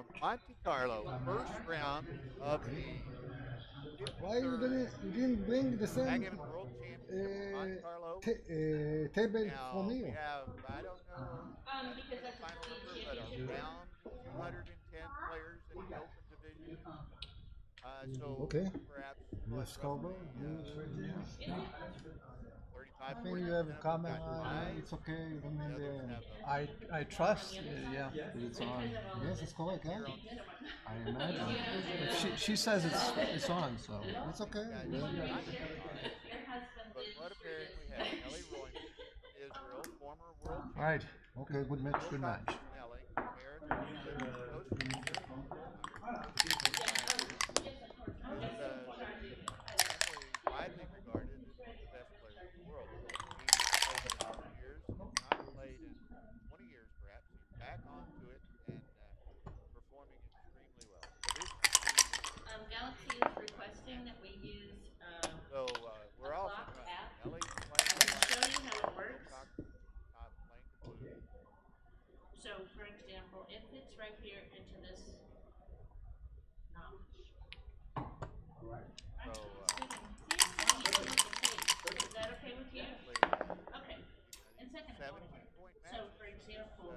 from Monte Carlo, first round of Okay. the Why you 53rd didn't bring the same Backgammon World Championship of Monte Carlo. table for Now me? we have, I don't know, I didn't Because get the that's a final team number, but championship. around 210 players in the open division. So Okay. perhaps what, Yes, Cowboy. roughly You ready? Yeah. 35, I think 40 you have a percent. We've comment. got five. It's okay. You don't The need others the. have a I trust, yeah, that it's on. Yes, it's correct, huh? here on I screen. imagine. She says it's on, so. It's okay. We've got Good. not yet time, but what appearing we have Eli Roymi from Israel, former world Right. champion. Okay. Good match. Good Wil match. Snellings, American from Costa Rica, Costa Rican pioneer. He's generally widely regarded as one of the best players in the world. He played for a number of years, has not played in 20 years perhaps. He's back onto it and performing extremely well. So this should be Galaxy is requesting that we use so a we're off and clock running. app. Ellie's playing I the can white, show you how it works. Wilcox playing the blue. So, for example, it fits right here into this notch. So Is that okay with you? essentially, Okay. I think And it's second of all, 17-point so matches. for So this example,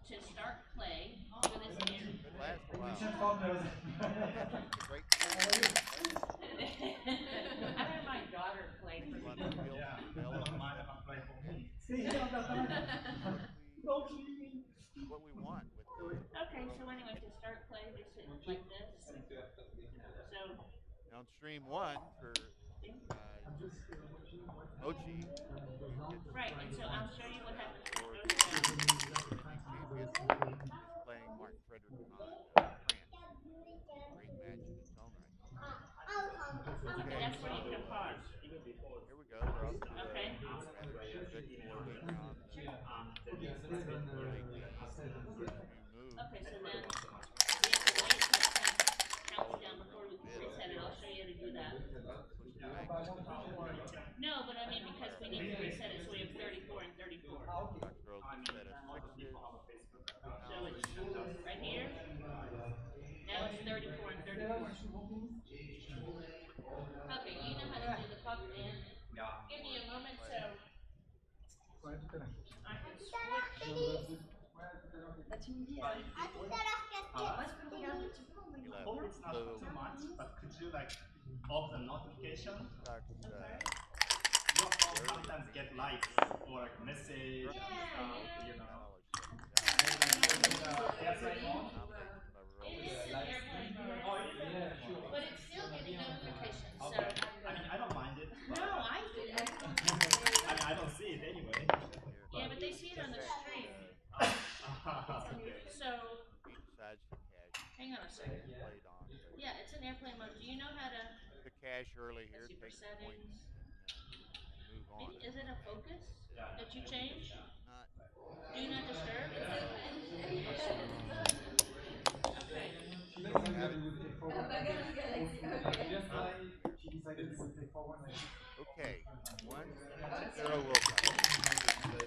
to start play with this here. could last a while. Yes, it's a great tool to play with. I had my daughter play for You me. want to appeal to the bell of the 17-point match. It's what we want with the Okay, World so anyway, to Championship. start play, just hit like this. So, And on stream one for uh, Mochi, he hits right, and so I'll show you what happens when for it the goes down. defending champion is playing Martin Frederick Kahn of France. Great match in its own right. Okay, Okay, that's where you so can pause. here we go. We're off to a Okay. rather uneventful early round. Early game. First few moves. Okay, so then we have to wait till it counts down before we Bit reset it. I'll show you how to do that. push the backgammon table. No, but I mean because we need to reset it, so we have 34 and 34. Cox throws a set of sixes. So Now it's right here. Now it's 34 and 34. Okay, you know how to do the clock band. Give me a moment so I can switch. he left blue. Cox rarely instructions from Coach Cal are shutting down. Combination of rolling It's an airplane mode, but it's still getting notifications. So no, I do. here. Yeah, but they see it In on the fact, stream. So he decides to cash. hang on a Things second. played on, but Yeah, it's an airplane mode. Do you know how to? the cash early here, Let's see for take the points settings. and move on. Maybe is it a focus that you change? Not Do not disturb. Okay. there we have it. Okay, 1-0 Wilcox.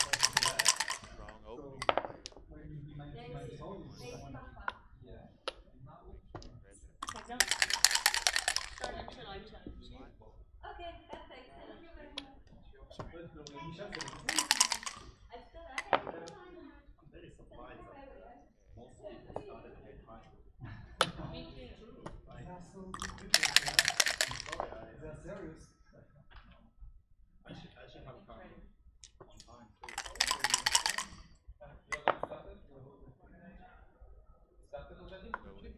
Strong opening play. Actually, one makes an aggressive Okay, move. don't start until I tell you. Fine. Me too. So we And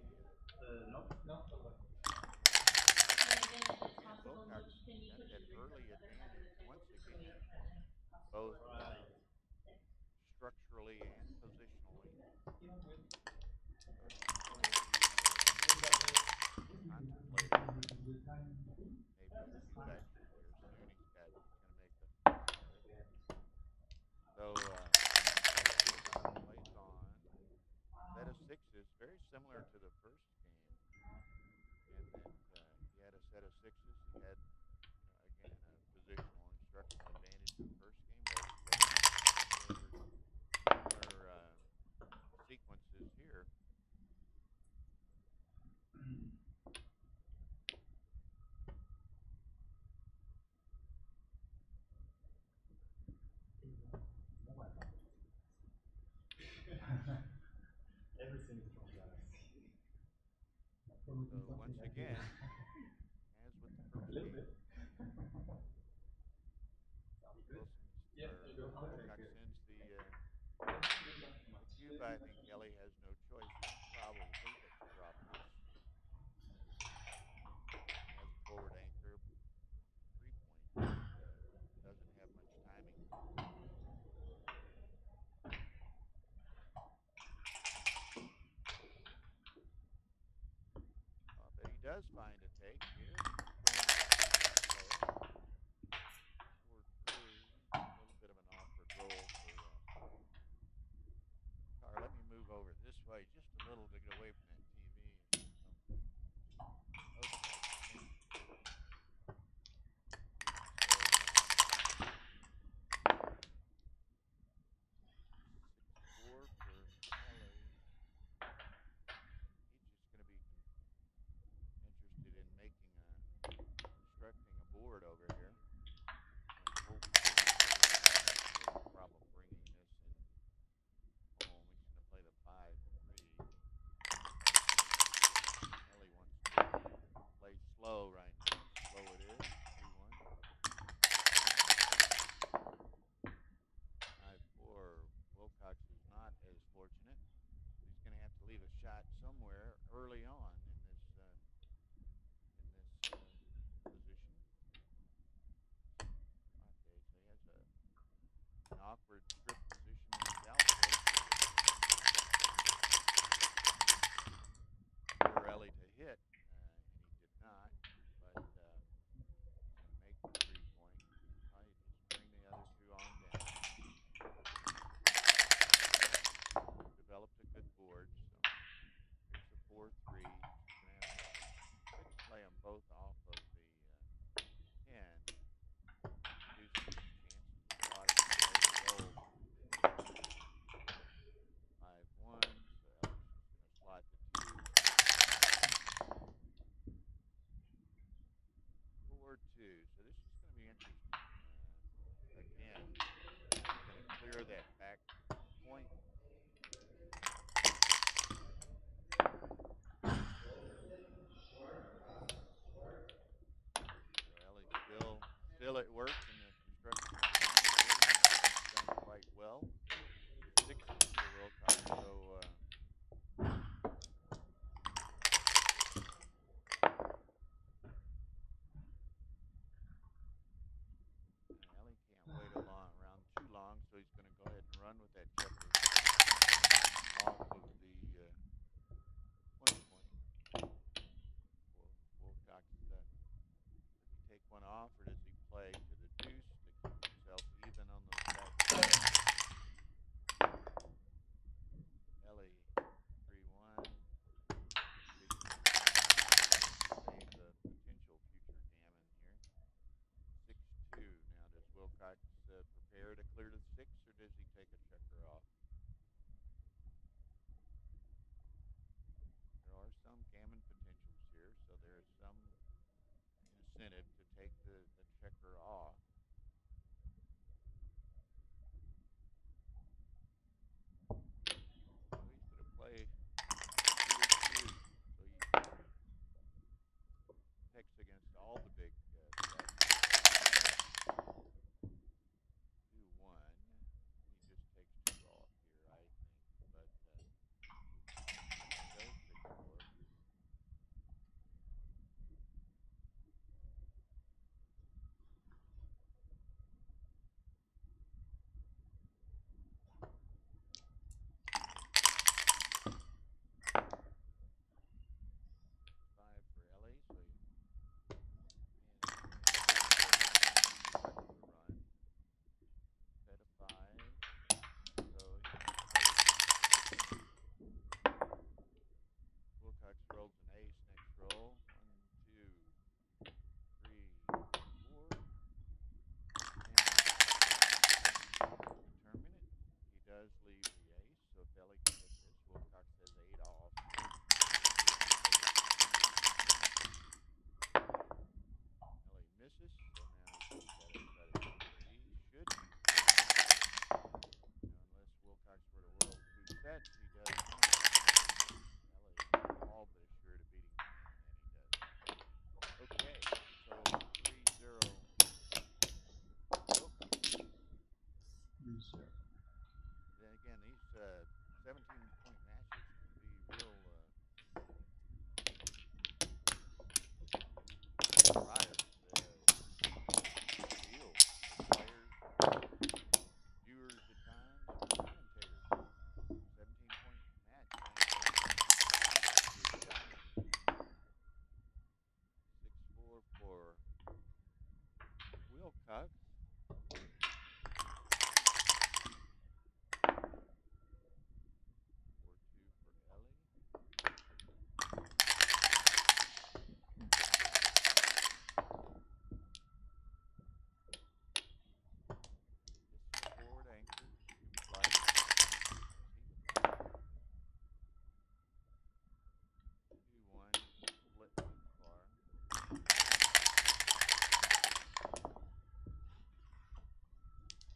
again, if it's possible, Wilcox can you got put that your early other advantage once again, both structurally and positionally. He's going to be contemplating maybe a few actions here soon. He's going to make a so plays on set of sixes, very similar to the first game, in that he had a set of sixes. He had again a positional and structural advantage in the first game, but he had So once again, as with the first game, Wilcox sends the cue, but I think Ellie has no choice. He should probably just drop this. He has a forward anchor 3-point, but doesn't have much timing. But he does find a take here. Forward three, a little bit of an awkward roll for Carr. Let me move over this way just a little to get away from that TV. Okay. So 6-4 for Ellie. He's just going to be interested in making constructing a board over here. No problem bringing this in home. He's going to play the 5-3. Ellie wants to play slow right now. Slow it is. 2-1. 5-4. Wilcox is not as fortunate. He's going to have to leave a shot somewhere early on in this position. Okay, so he has an awkward strip position in his outfield for Ellie to hit, and he did not. But he's going to make the 3-point. Probably just bring the other two on down. Developed a good board, so here's the 4-3. Could play them both off of the 10. Reduce his chances of slotting the roll. 5-1, so Ellie's just going to slot the 2. 4-2, so this is going to be interesting. Again, he's going to clear that back point. So Ellie's still at work in the construction. He's done quite well. 6 for Wilcox, so Ellie can't wait around too long, so he's going to go ahead and run with that checker off of the 20-point. Wilcox, does he take one off, or does he play to the deuce to keep himself even on those back? Ellie 3-1. Save the potential future gammon here. 6-2. Now, does Wilcox prepare to clear to 6, or does he take a checker off? There are some gammon potentials here, so there is some incentive to take the checker off. So he's going to play 2-2. So he protects against all the big bets. 2-1. He just takes 2 off here, I think. But he does 6-4. For Ellie, so he run. Set of 5. So Wilcox rolls an ace next roll. 1, 2, 3, 4. And determine it. He does leave the ace, so if Ellie can hit this, Wilcox has 8 off. Ellie misses, so now he's got to try to he should. Unless Wilcox were to roll 2 sets, he does not. Ellie all but assured of beating again, these 17-point matches can be real riot deals for players, viewers at times, and commentators. 17-point match translates into dominance. 6-4 for Wilcox. 4-2 for Ellie. This forward anchor can fly as he would like. 2-1 split too far.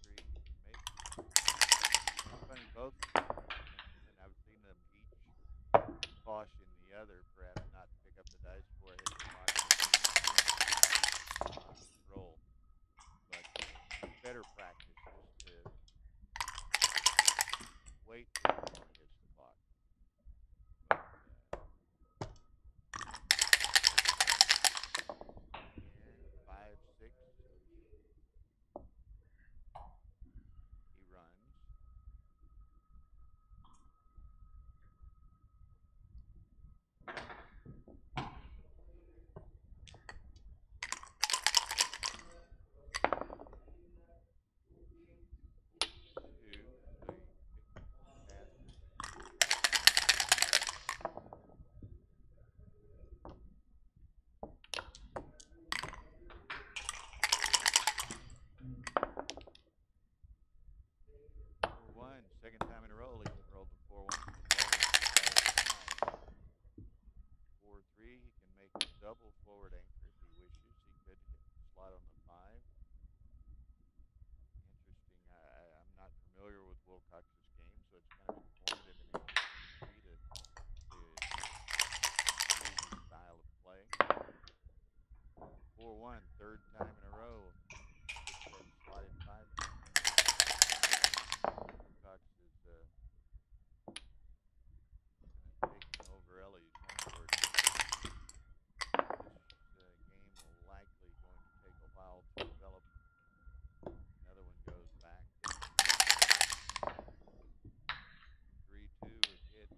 3 he can make. It's funny, both gentlemen, I've seen them each caution the other perhaps not to pick up the dice before it hits the box roll. But better practice just to wait till the ball hits the clock. But again, 5-6. He runs. 2, so he passes. For 1, second time in a row, he rolled a 4-1 for the ball. 4-3, he can make a double forward anchor if he wishes. He could hit slot on the 5. Interesting. I'm not familiar with Wilcox's game, so it's kind of informative and interesting for me to view his style of play. 4-1, third time in a row. Gets that slotted 5 count. Wilcox is kind of taking over Ellie's homeward. This game will likely going to take a while to develop. Another one goes back. 3-2 again.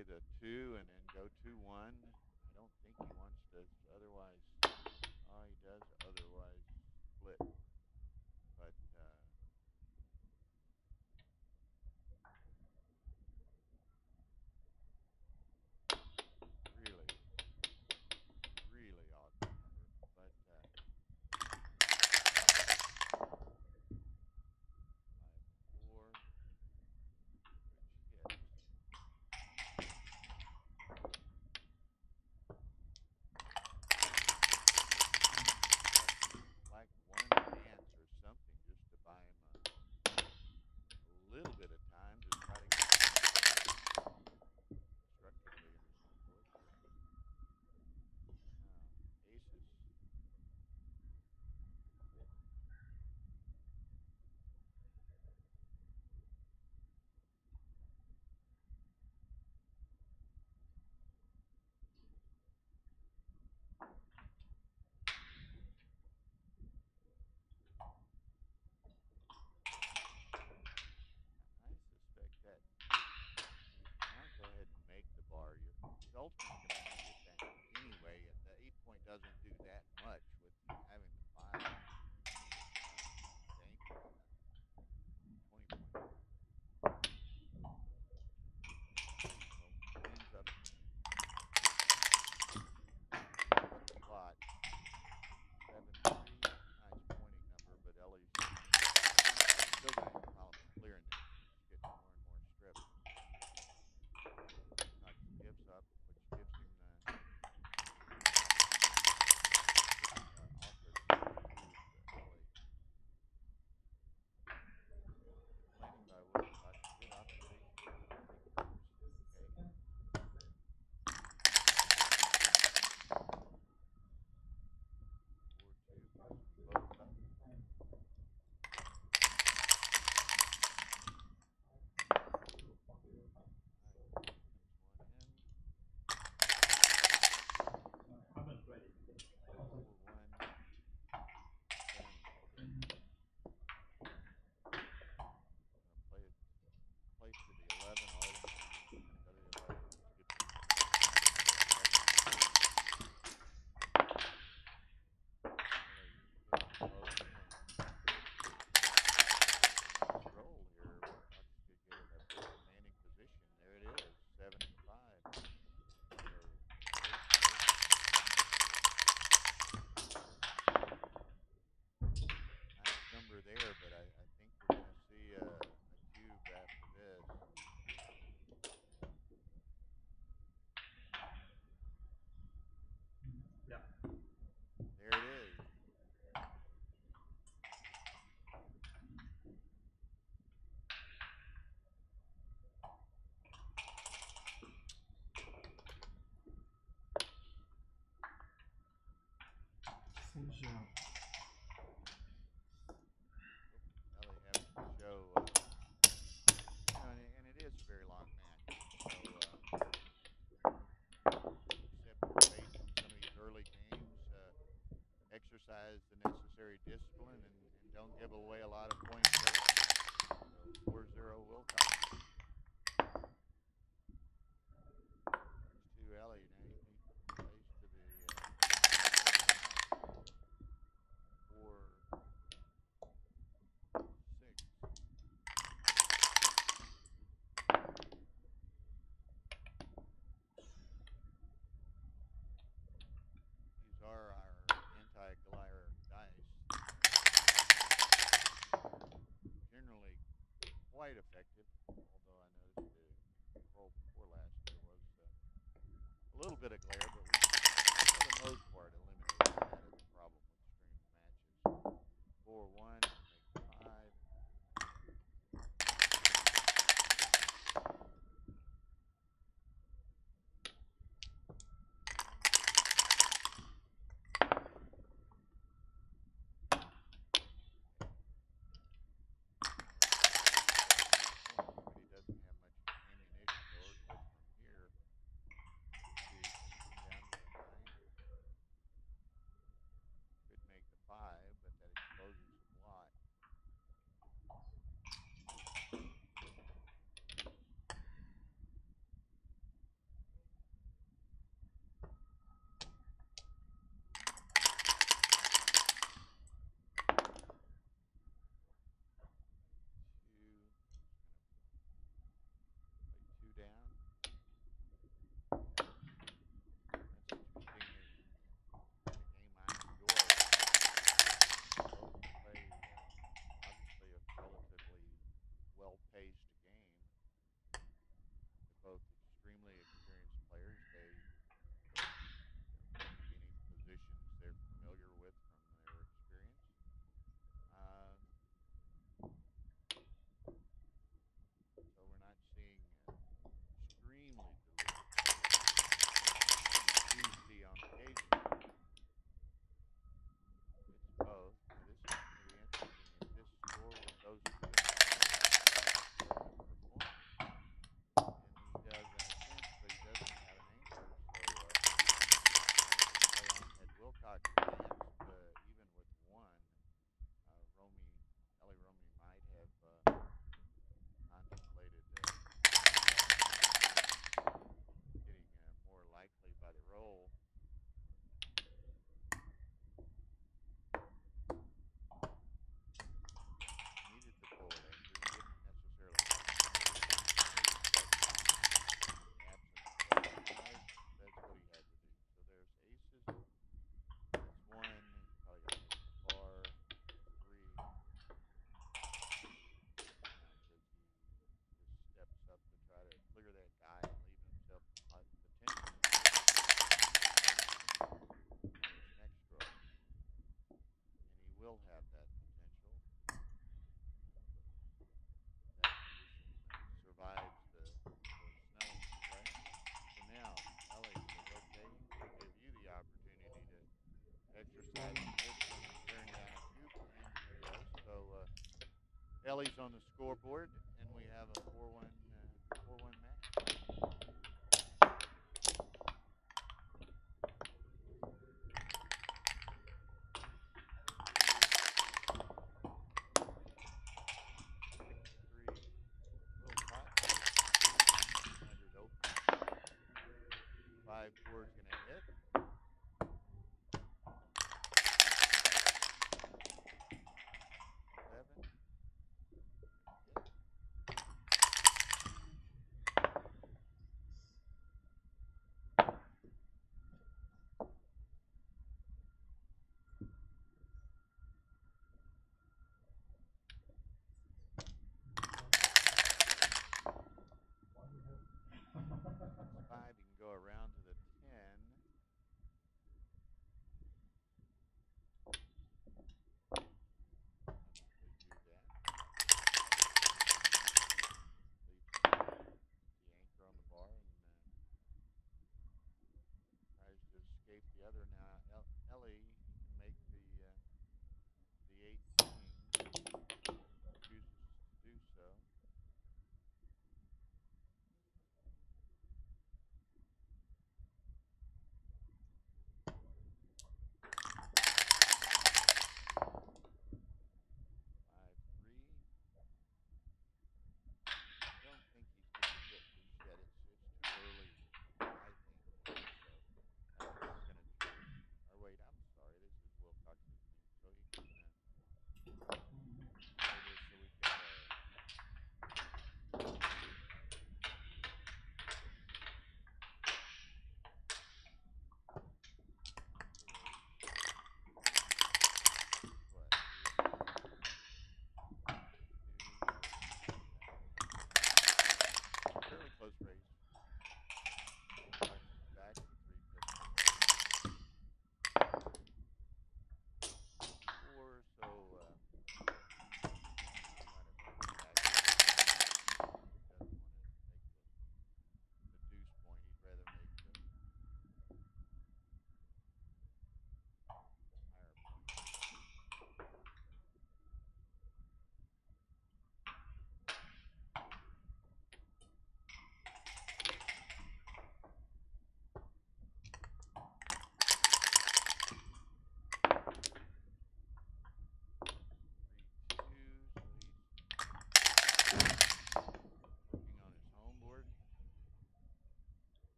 play the 2 and then go 2-1. I don't think he wants to otherwise. Oh, he does otherwise split. But really, really awesome number. But 5-4, which hits. Like one dance or something just to buy him a little bit of time to try to get constructively or so forth. Aces. I suspect that you might go ahead and make the bar. You're ultimately going to need it back anyway. The 8 point doesn't do that much with having the 5 banking 20 point. Well, ends up up the plot. 7-3. Nice pointing number, but Ellie's still going to have problems clearing it. He's getting more and more stripped. Cox gives up, which gives him the offers to Ellie. Complaining by Wilcox. Good observation. I think that was okay. 4-2 puts them both up. All right, comes one in. 4-1. Play it. Place to the 11. Oh, he's going to go to the 11. That's good for him. Nice roll here. Wilcox could get it a commanding position. There it is, 7-5. So nice number there, but I think we're going to see a cube after this. Yeah. There it is. Who's Ellie having to show, and it is a very long match. So, except based on some of these early games, exercise the necessary discipline and don't give away a lot of points early. So 4-0 Wilcox. Here's to Ellie. Now he plays to the 4-6. These are our anti-glare dice. Generally quite effective, although tallies on the scoreboard, and we have a 4-1 match. Five board's gonna hit. Seven. Hit.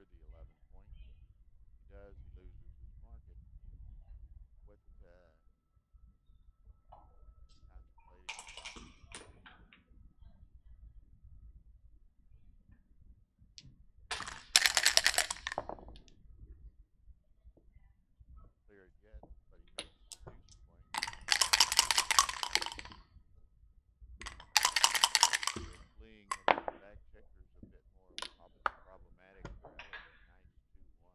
secure the 11 point. He does. He loses his market. What contemplating his options here? Didn't clear it yet, but he misses the deuce point. The fleeing of the back checker is a bit more problematic for Ellie with knights 2-1.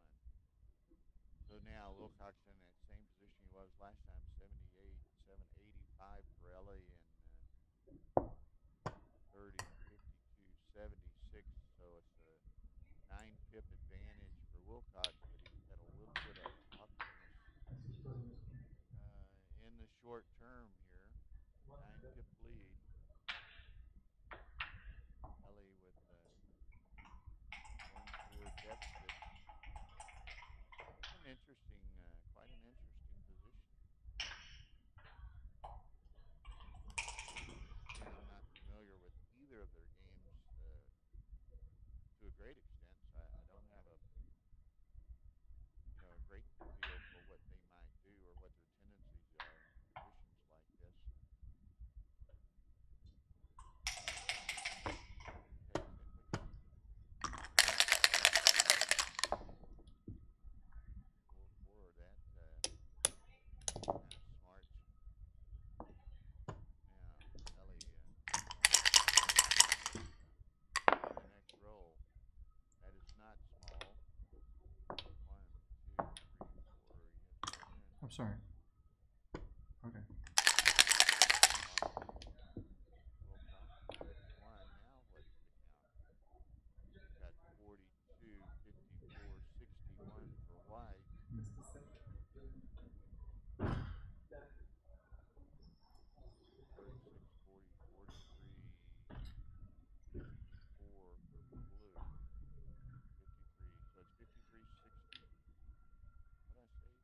So now Wilcox in that same position he was last time, 78, 785 for Ellie, and 30, 52, 76. So it's a 9 pip advantage for Wilcox, but he's got a little bit of awkwardness in the short term here. 9 pip lead. Ellie with 1-4 deficit. An interesting, quite an interesting position. Again, I'm not familiar with either of their games to a great extent, so I don't have a great feel for what they might do or what their tendencies are in positions like this. Okay, Fenwick. 4-4. That kind of smart. Now, Ellie on the next roll. That is not small. 1, 2, 3, 4. He has to win. I'm sorry. Okay. Wilcox 51. Now what's the count? He's got 42, 54, 61 for White. 36, 40, 43, 54 for Blue. 53. So it's 53, 60. What did I say?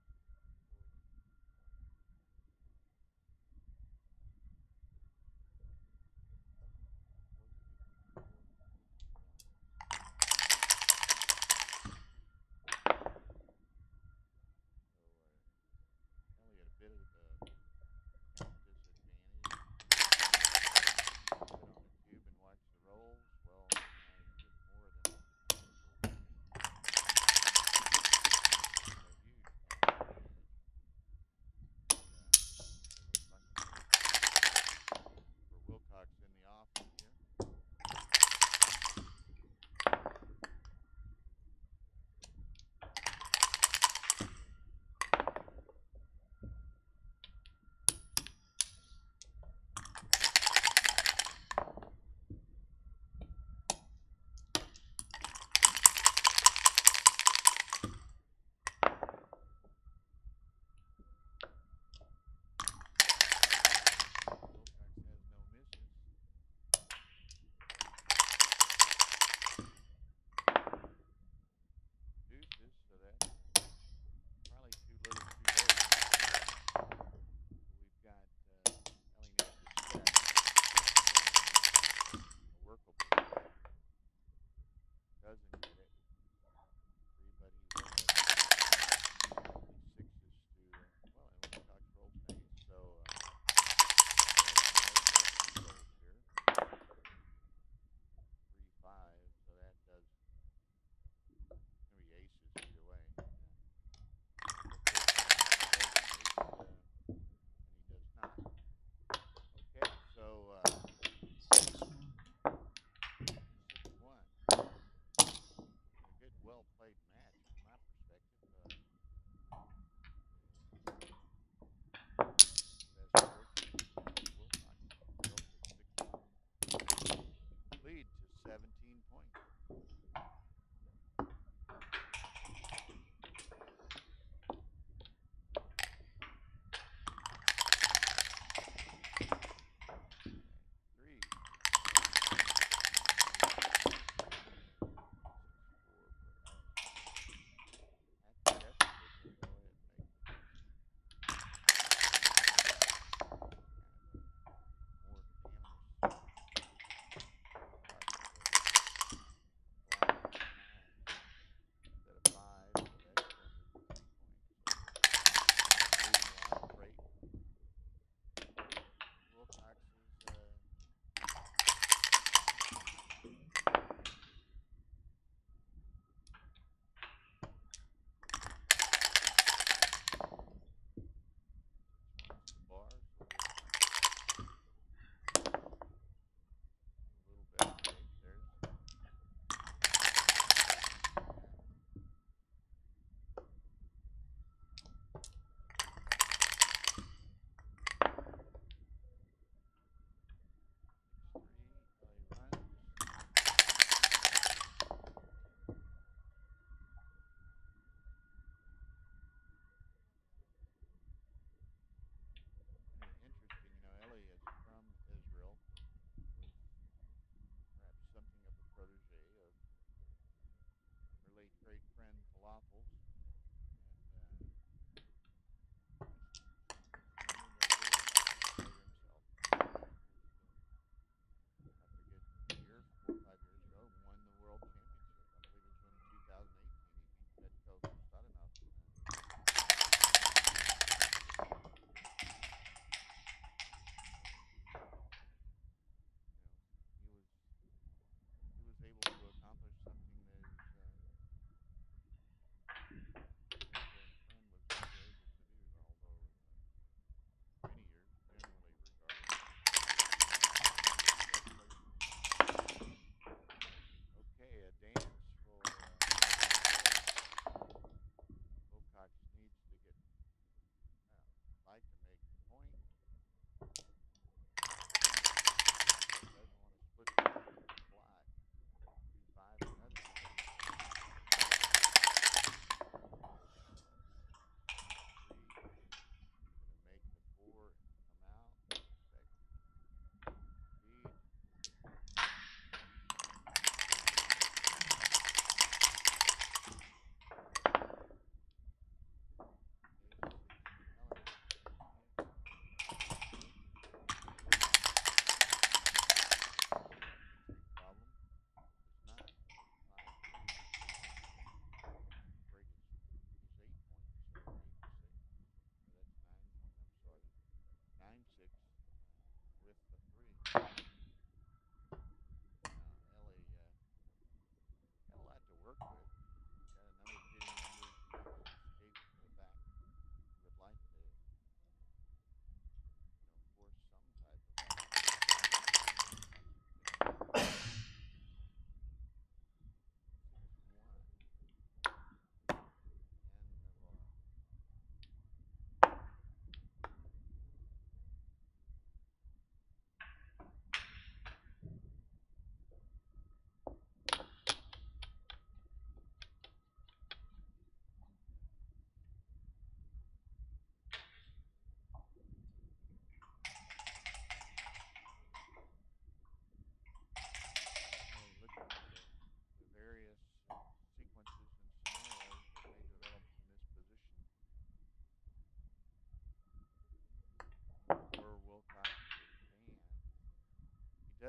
40.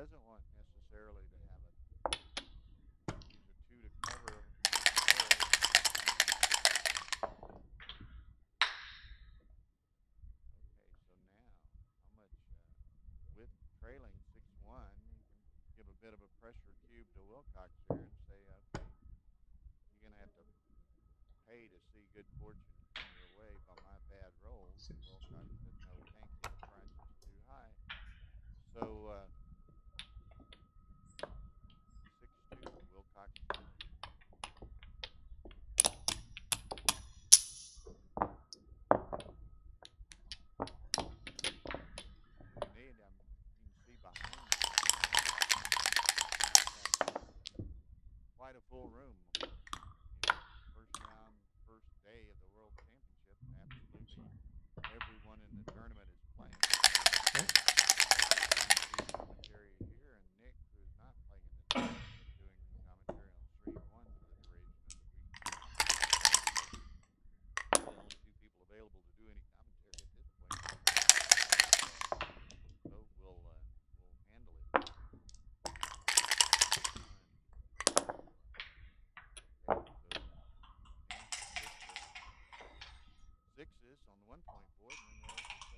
doesn't want necessarily to have a use a two to cover on the roll. Okay, so now how much with trailing 6-1, you can give a bit of a pressure cube to Wilcox here and say, okay, you're going to have to pay to see good fortune come your way by my bad rolls. And Wilcox said, no, thank you. The price is too high. So 6-2, Wilcox wins. You can see behind me, quite a full room. First round, first day of the World Championship. Absolutely everyone in the tournament is playing. Commentary here, and Nick, who is not playing in the tournament, but doing commentary on Stream 1 for the duration of the week. The only two people available to do any commentary at this point. So we'll handle it. Okay, so sixes on the 1 point board, and then there's the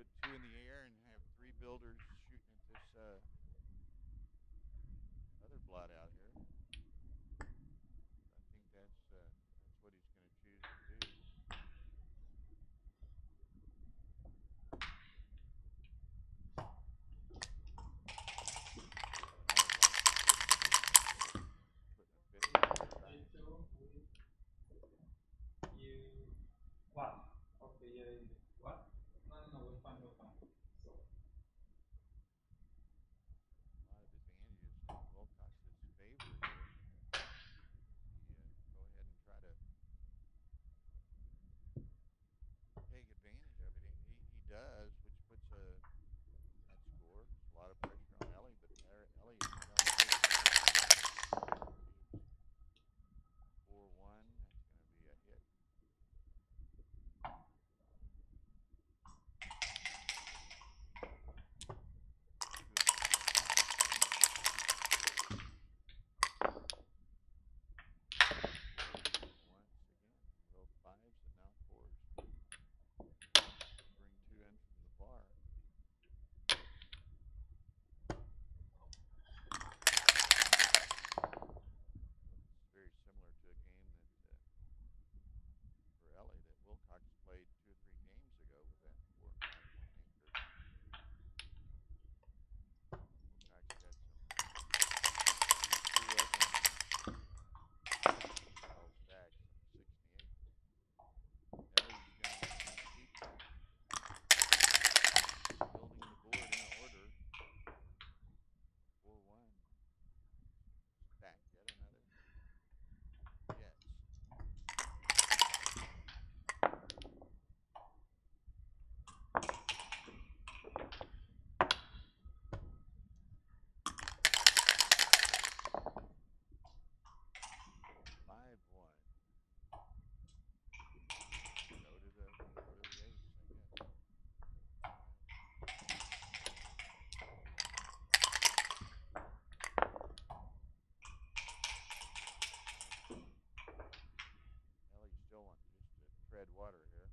put two in the air and have three builders shooting at this other blot out here. I think that's what he's going to choose to do. Putting a fifth in there back. What? Okay, yeah. What? No, no, no, we're fine, we're fine. So. A lot of advantages in Wilcox's favor here. Go ahead and try to take advantage of it. He does, which puts that score. A lot of pressure on Ellie, but Ellie is going to take 4-1. That's going to be a hit. Once again, Will fives and now fours. Bring two in from the bar. It's very similar to a game that for Ellie that Wilcox played 2 or 3 games ago with that 4 and 5 point anchor. Wilcox got some screw up on 12 stacks from 68. Ellie's going to keep building the board in order. 4-1. Stack yet another. Yes. 5-1. Go to the ace, I guess. Ellie still wants just to tread water here.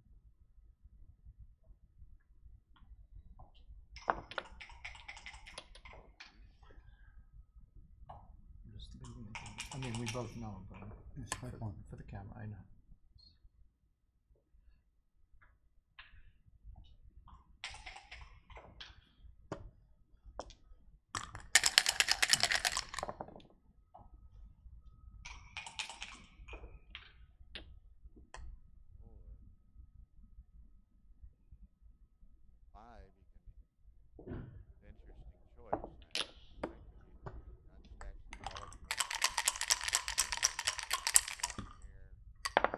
Just leaving it. I mean, we both know, but It's 5-1. for the camera, I know. Or 5, you can. Interesting choice. The fact that he unstacks the color from here.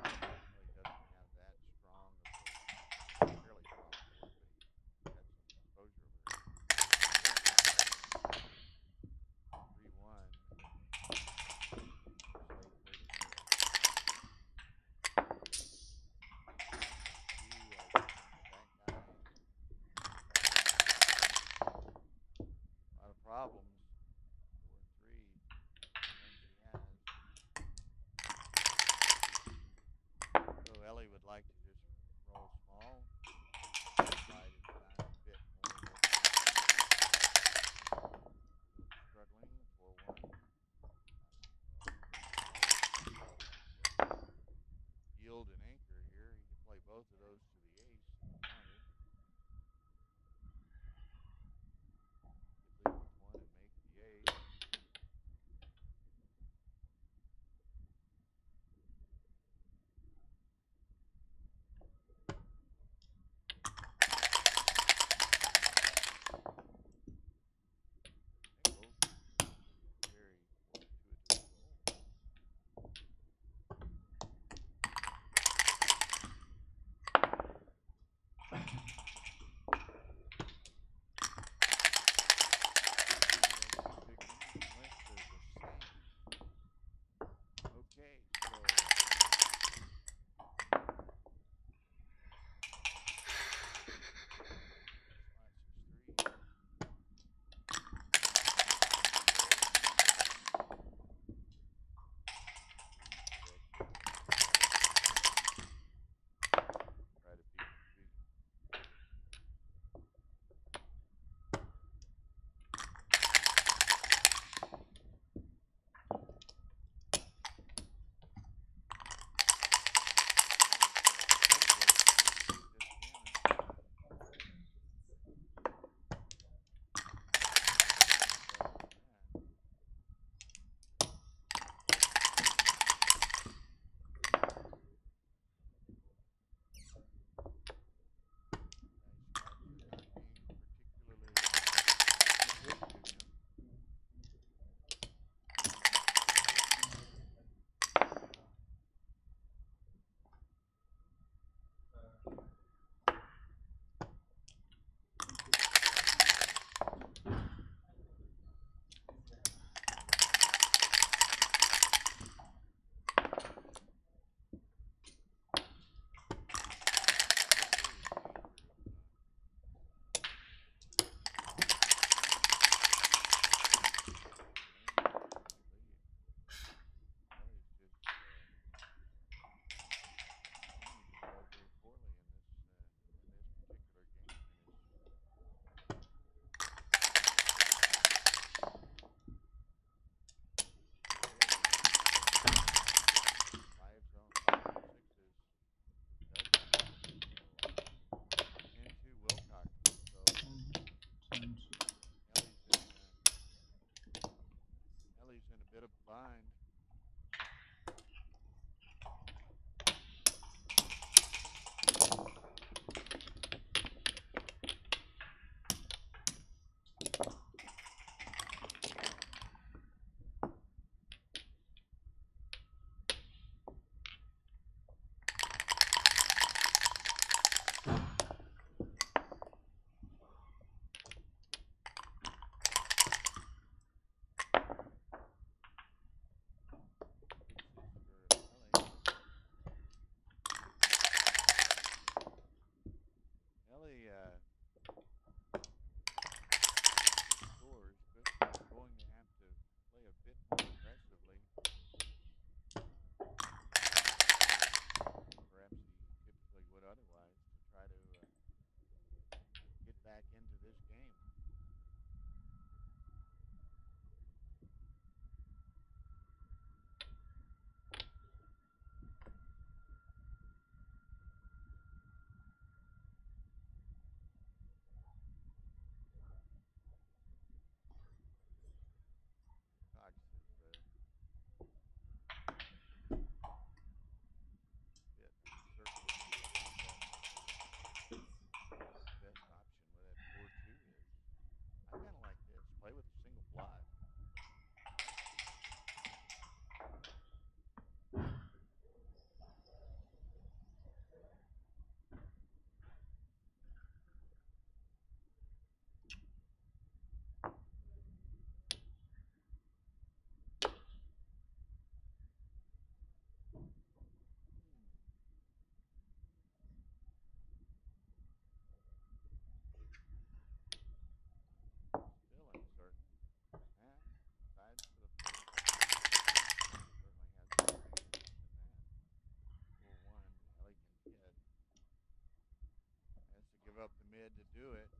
up the mid to do it.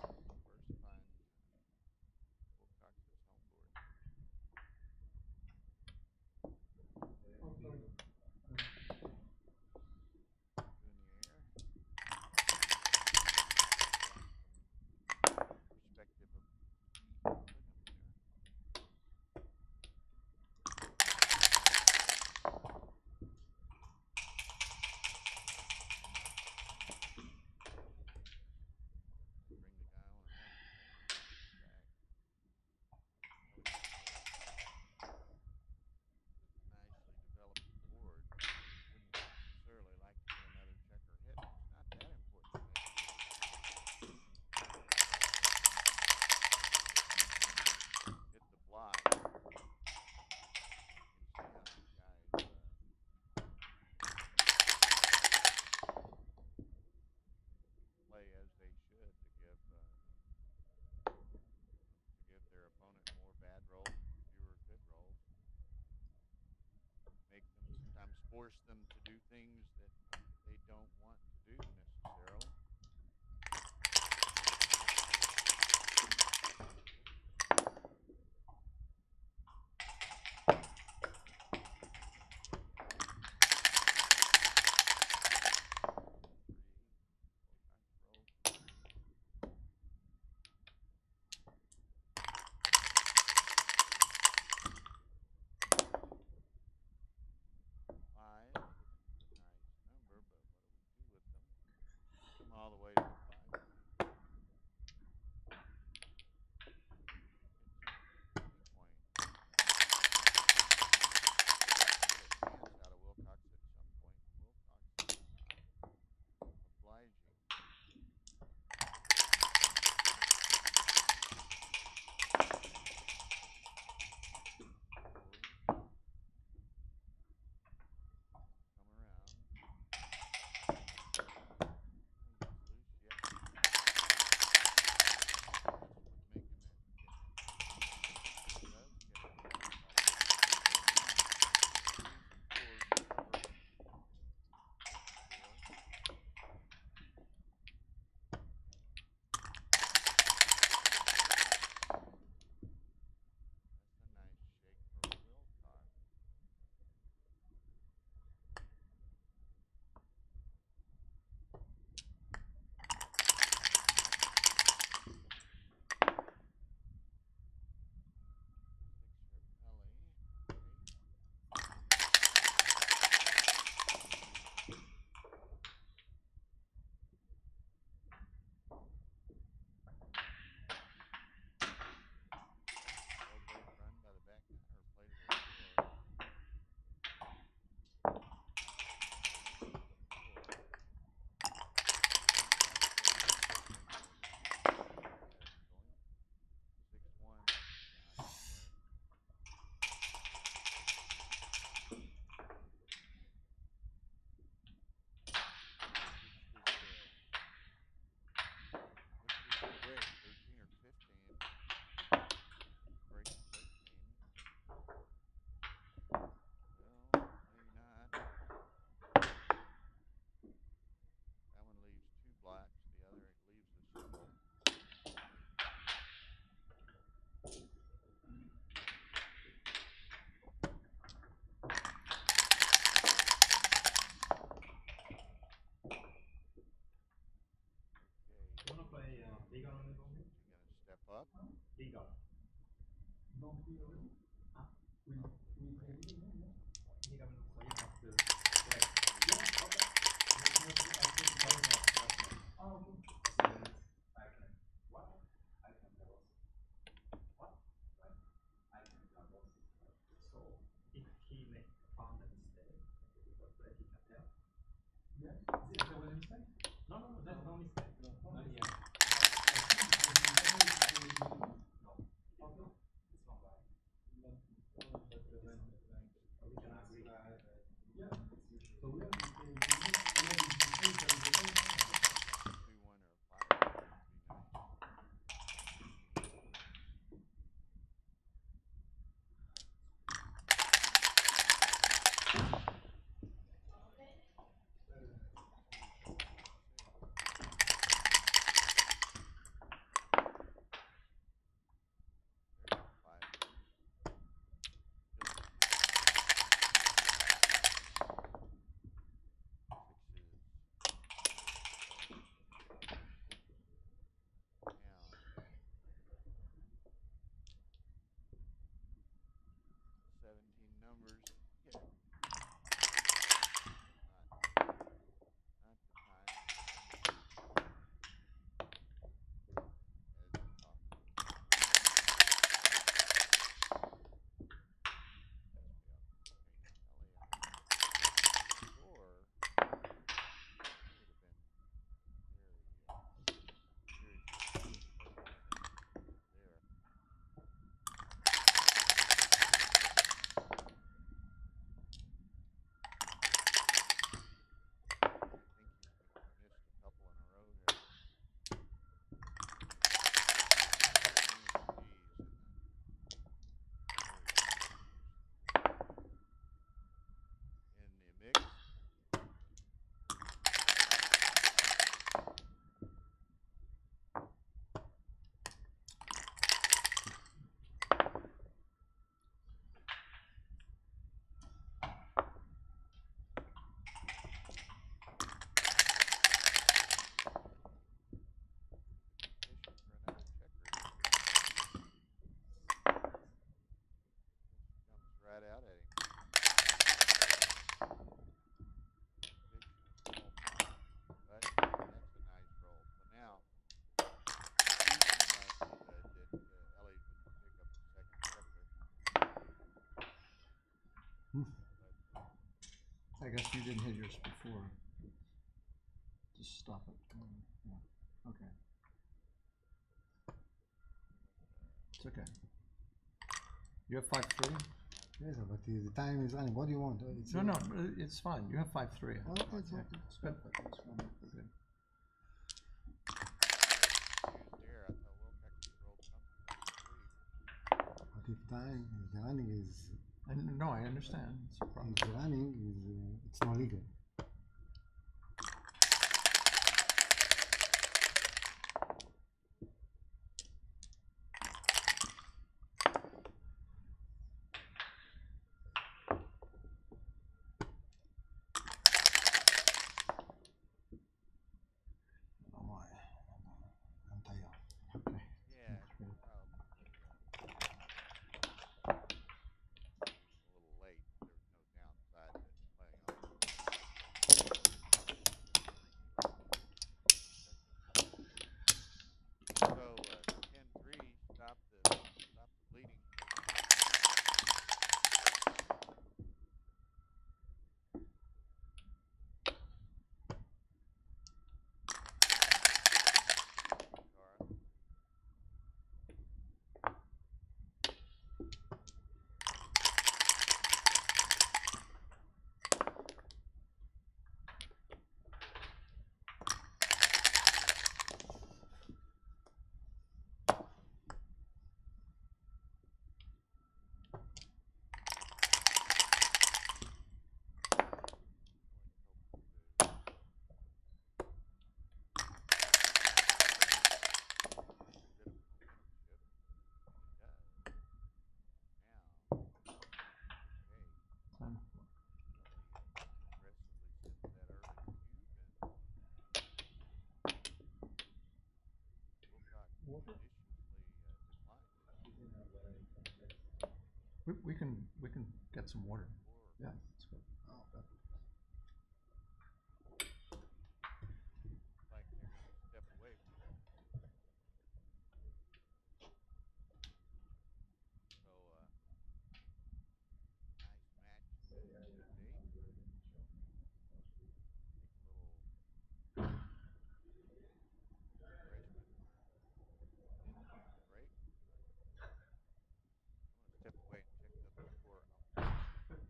He's gonna first find Wilcox's home board. Two in the air. Perspective of put him there. Bring the guy on around. Back. Nicely developed board. Wouldn't necessarily like to get another checker hit. It's not that important to make. Hit the block. You can see how these guys play as they should to give their opponent more bad rolls and fewer good rolls. Make them sometimes force them to do things that they don't want to do necessarily. All the way to the 5. Any point. Chance out of Wilcox at some point. Wilcox is not obliging. Come around. Up. Liga. didn't hit yours before. Just stop it. Yeah. Okay. It's okay. You have 5-3? Yes, but the time is running. What do you want? It's No, it's fine. You have 5-3. Okay, it's Yeah, okay. it's good. It's fine. We're good. Used here, I thought Wilcox rolled something But if time is running is No, I understand. It's a problem. it's running is it's not legal. Oh my, I'm tired. Okay. Yeah, Okay. probably. But a little late. There was no downside to playing on. So 10-3, stop the bleeding. Tara. Bit of momentum shift. He does. Now, okay. Time. Aggressively sends that early cube, and Wilcox judiciously declined it. We can get some water. Or Yeah, that's good. like they're going to step away from it. So, nice match to date. Take a little refreshment in the break. I'm going to step away and check the score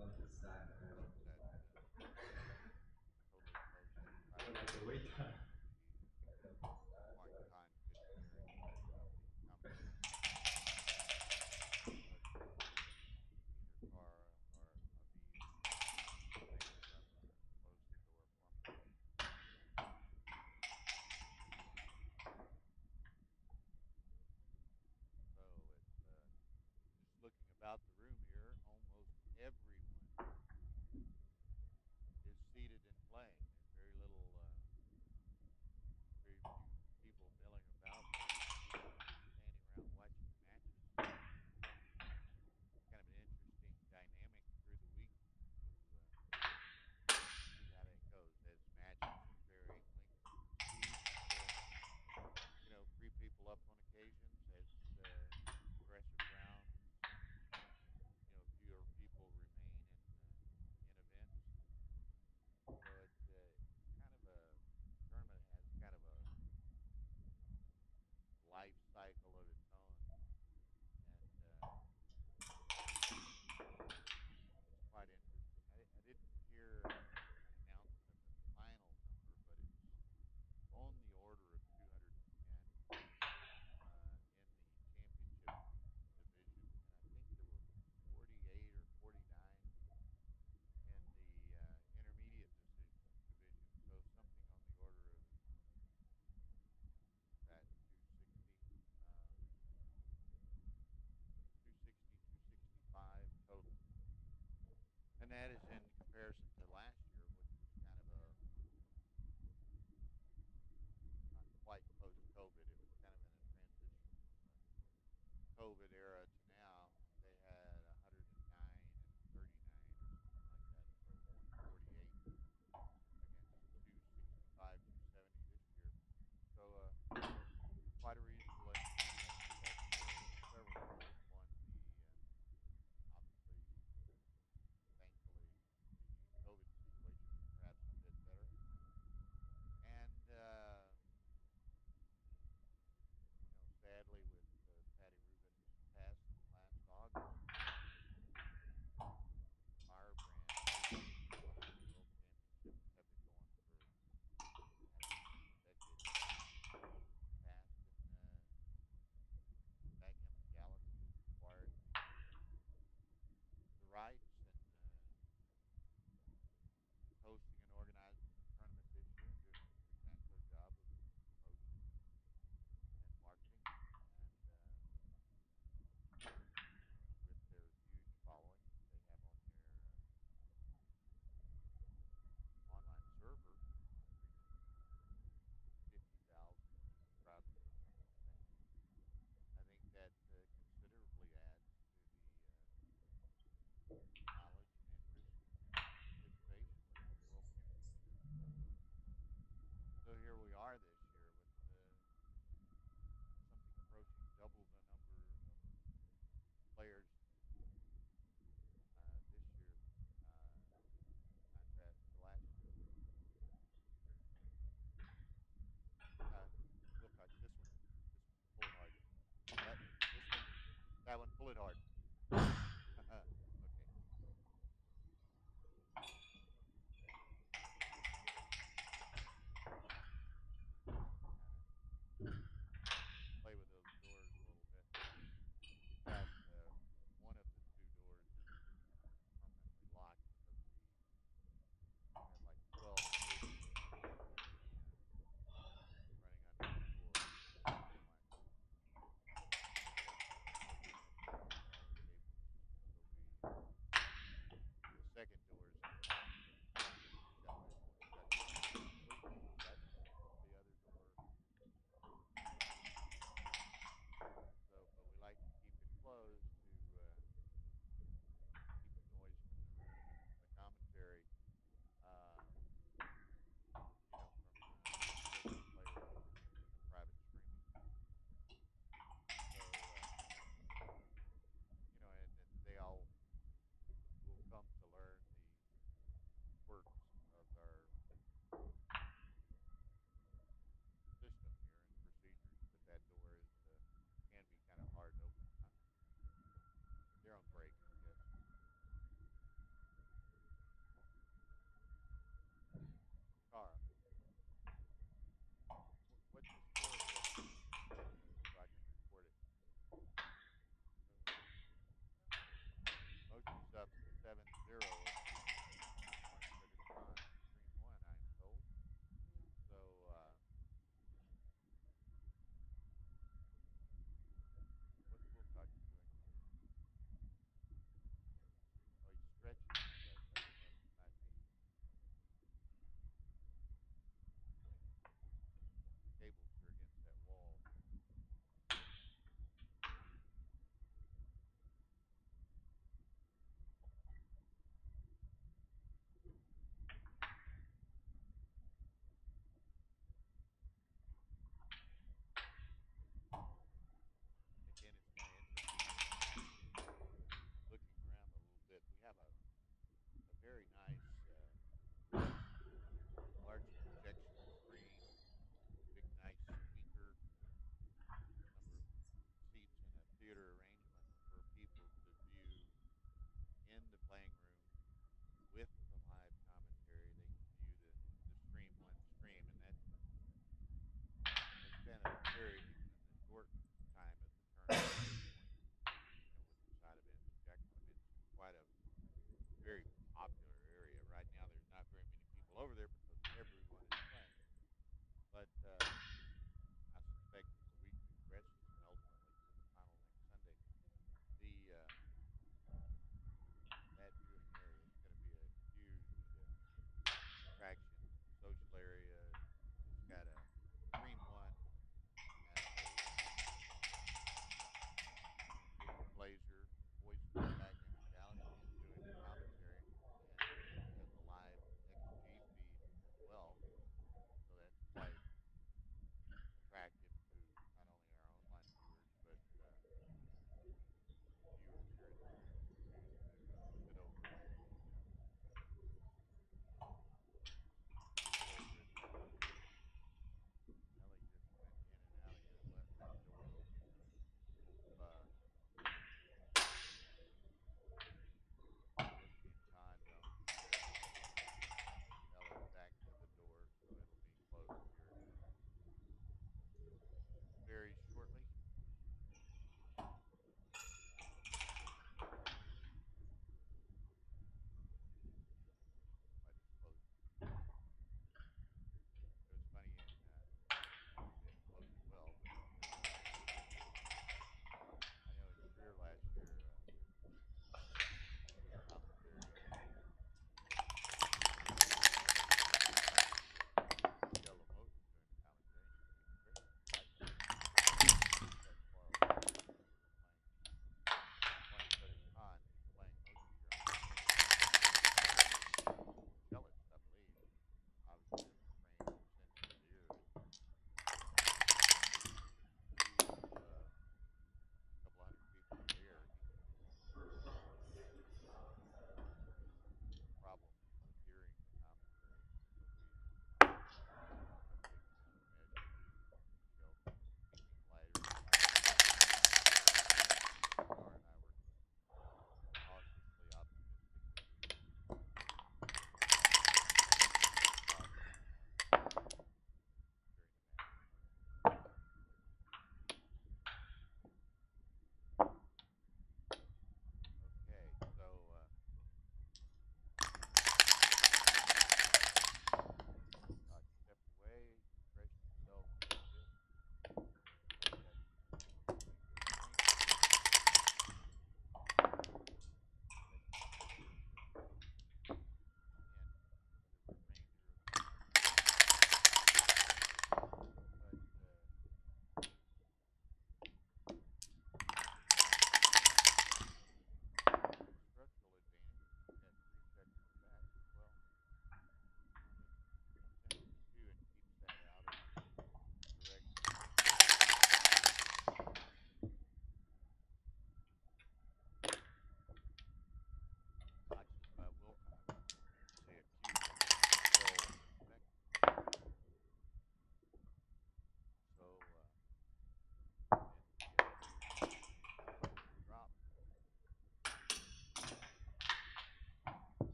outside.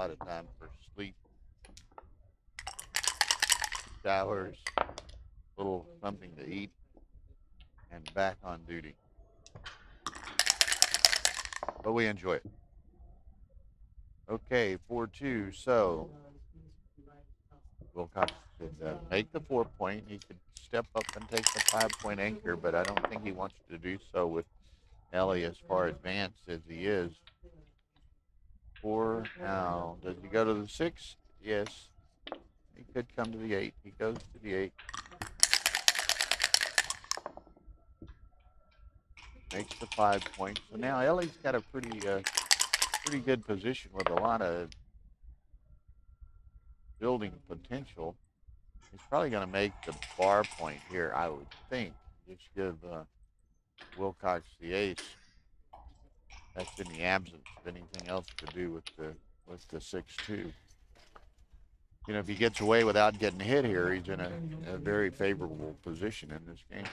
lot of time for sleep, showers, little something to eat, and back on duty. But we enjoy it. Okay, 4-2. So Wilcox could make the 4-point. He could step up and take the 5-point anchor, but I don't think he wants to do so with Eli as far advanced as he is. 4. Now, does he go to the 6? Yes. He could come to the 8. He goes to the 8. Makes the 5 points. So now Eli's got a pretty good position with a lot of building potential. He's probably going to make the bar point here, I would think. Just give Wilcox the ace. That's in the absence of anything else to do with the 6-2. You know, if he gets away without getting hit here, he's in a very favorable position in this game.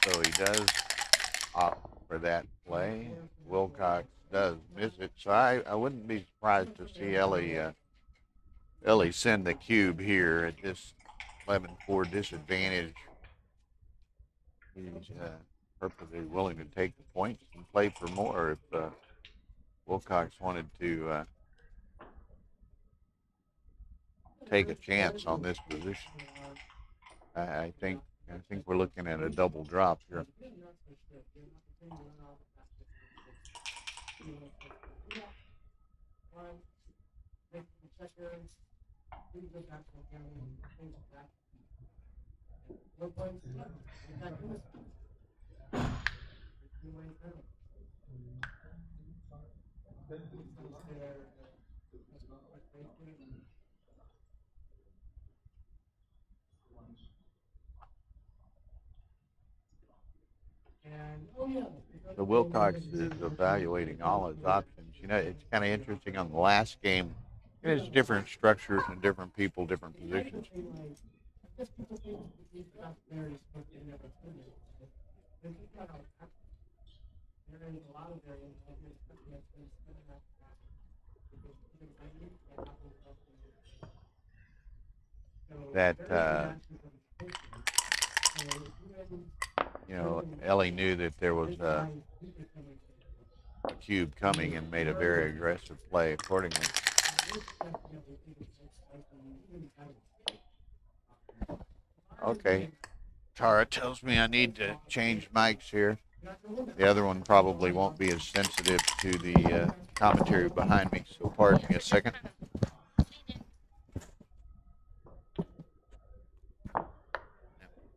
So he does opt for that play. Wilcox does miss it. So I wouldn't be surprised to see Eli send the cube here at this 11-4 disadvantage. He's perfectly willing to take the points and play for more if Wilcox wanted to take a chance on this position. I think we're looking at a double drop here. So Wilcox is evaluating all his options. You know, it's kind of interesting on the last game. There's different structures and different people, different positions. That you know, Eli knew that there was a cube coming and made a very aggressive play accordingly. Okay, Tara tells me I need to change mics here. The other one probably won't be as sensitive to the commentary behind me, so pardon me a second.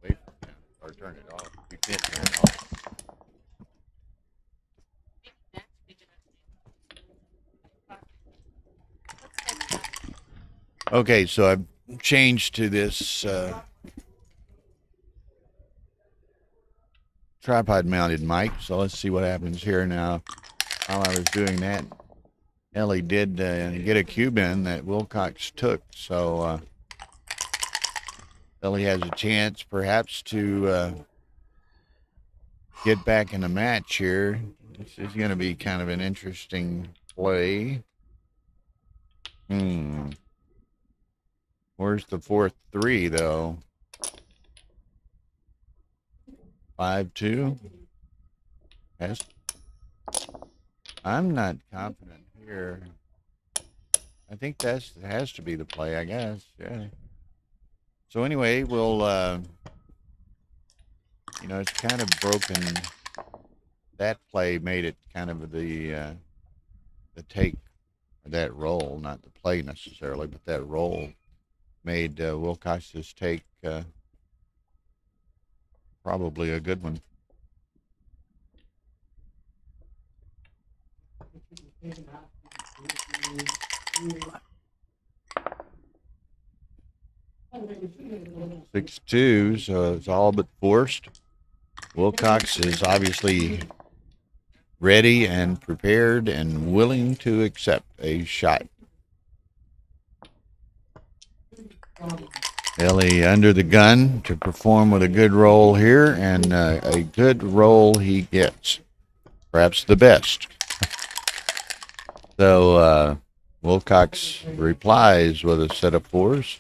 Wait, or turn it off. You can't turn it off. Okay, so I've changed to this tripod mounted mic, so let's see what happens here now. While I was doing that, Eli did get a cube in that Wilcox took, so Eli has a chance perhaps to get back in the match here. This is going to be kind of an interesting play. Where's the 4-3 though? 5-2. Yes. I'm not confident here. I think that has to be the play, I guess. Yeah. So anyway, we'll you know, it's kind of broken. That play made it kind of the take, or that roll, not the play necessarily, but that roll made Wilcox's take probably a good one. Six two, so it's all but forced. Wilcox is obviously ready and prepared and willing to accept a shot Eli under the gun to perform with a good roll here, and a good roll he gets. Perhaps the best. So Wilcox replies with a set of 4s.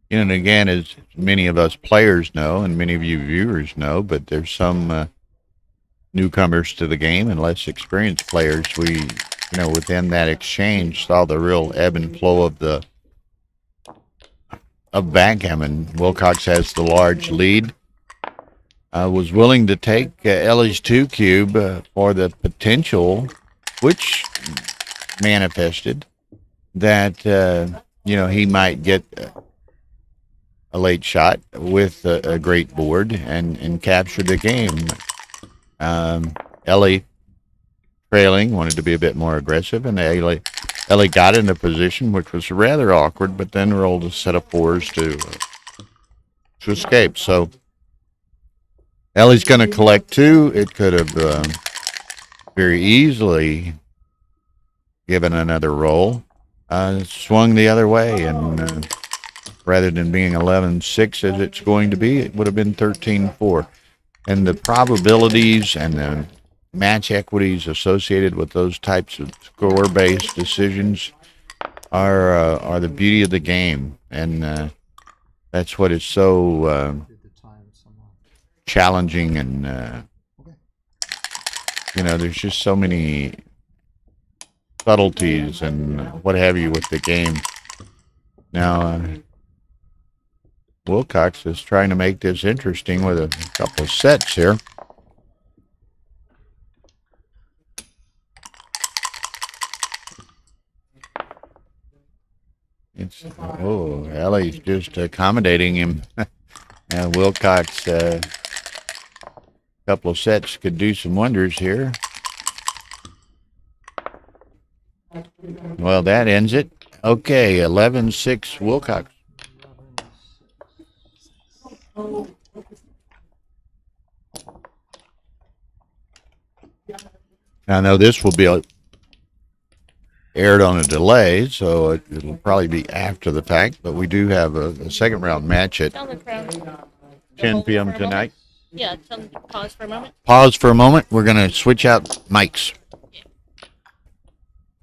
And again, as many of us players know, and many of you viewers know, but there's some newcomers to the game and less experienced players. We, within that exchange, saw the real ebb and flow of backgammon. Wilcox has the large lead. Was willing to take Ellie's 2 cube for the potential, which manifested that he might get a late shot with a great board and capture the game. Ellie trailing, wanted to be a bit more aggressive, and Ellie got in a position which was rather awkward, but then rolled a set of 4s to escape. So Ellie's going to collect 2. It could have very easily given another roll. Swung the other way, and rather than being 11-6 as it's going to be, it would have been 13-4. And the probabilities and the match equities associated with those types of score-based decisions are the beauty of the game, and that's what is so challenging. And there's just so many subtleties and what have you with the game. Now, Wilcox is trying to make this interesting with a couple of sets here. Ellie's just accommodating him. Wilcox, a couple of sets could do some wonders here. Well, that ends it. Okay, 11-6 Wilcox. I know this will be aired on a delay, so it'll probably be after the fact, but we do have a second round match at 10 p.m. tonight. Yeah, pause for a moment. Pause for a moment. We're going to switch out mics. Yeah.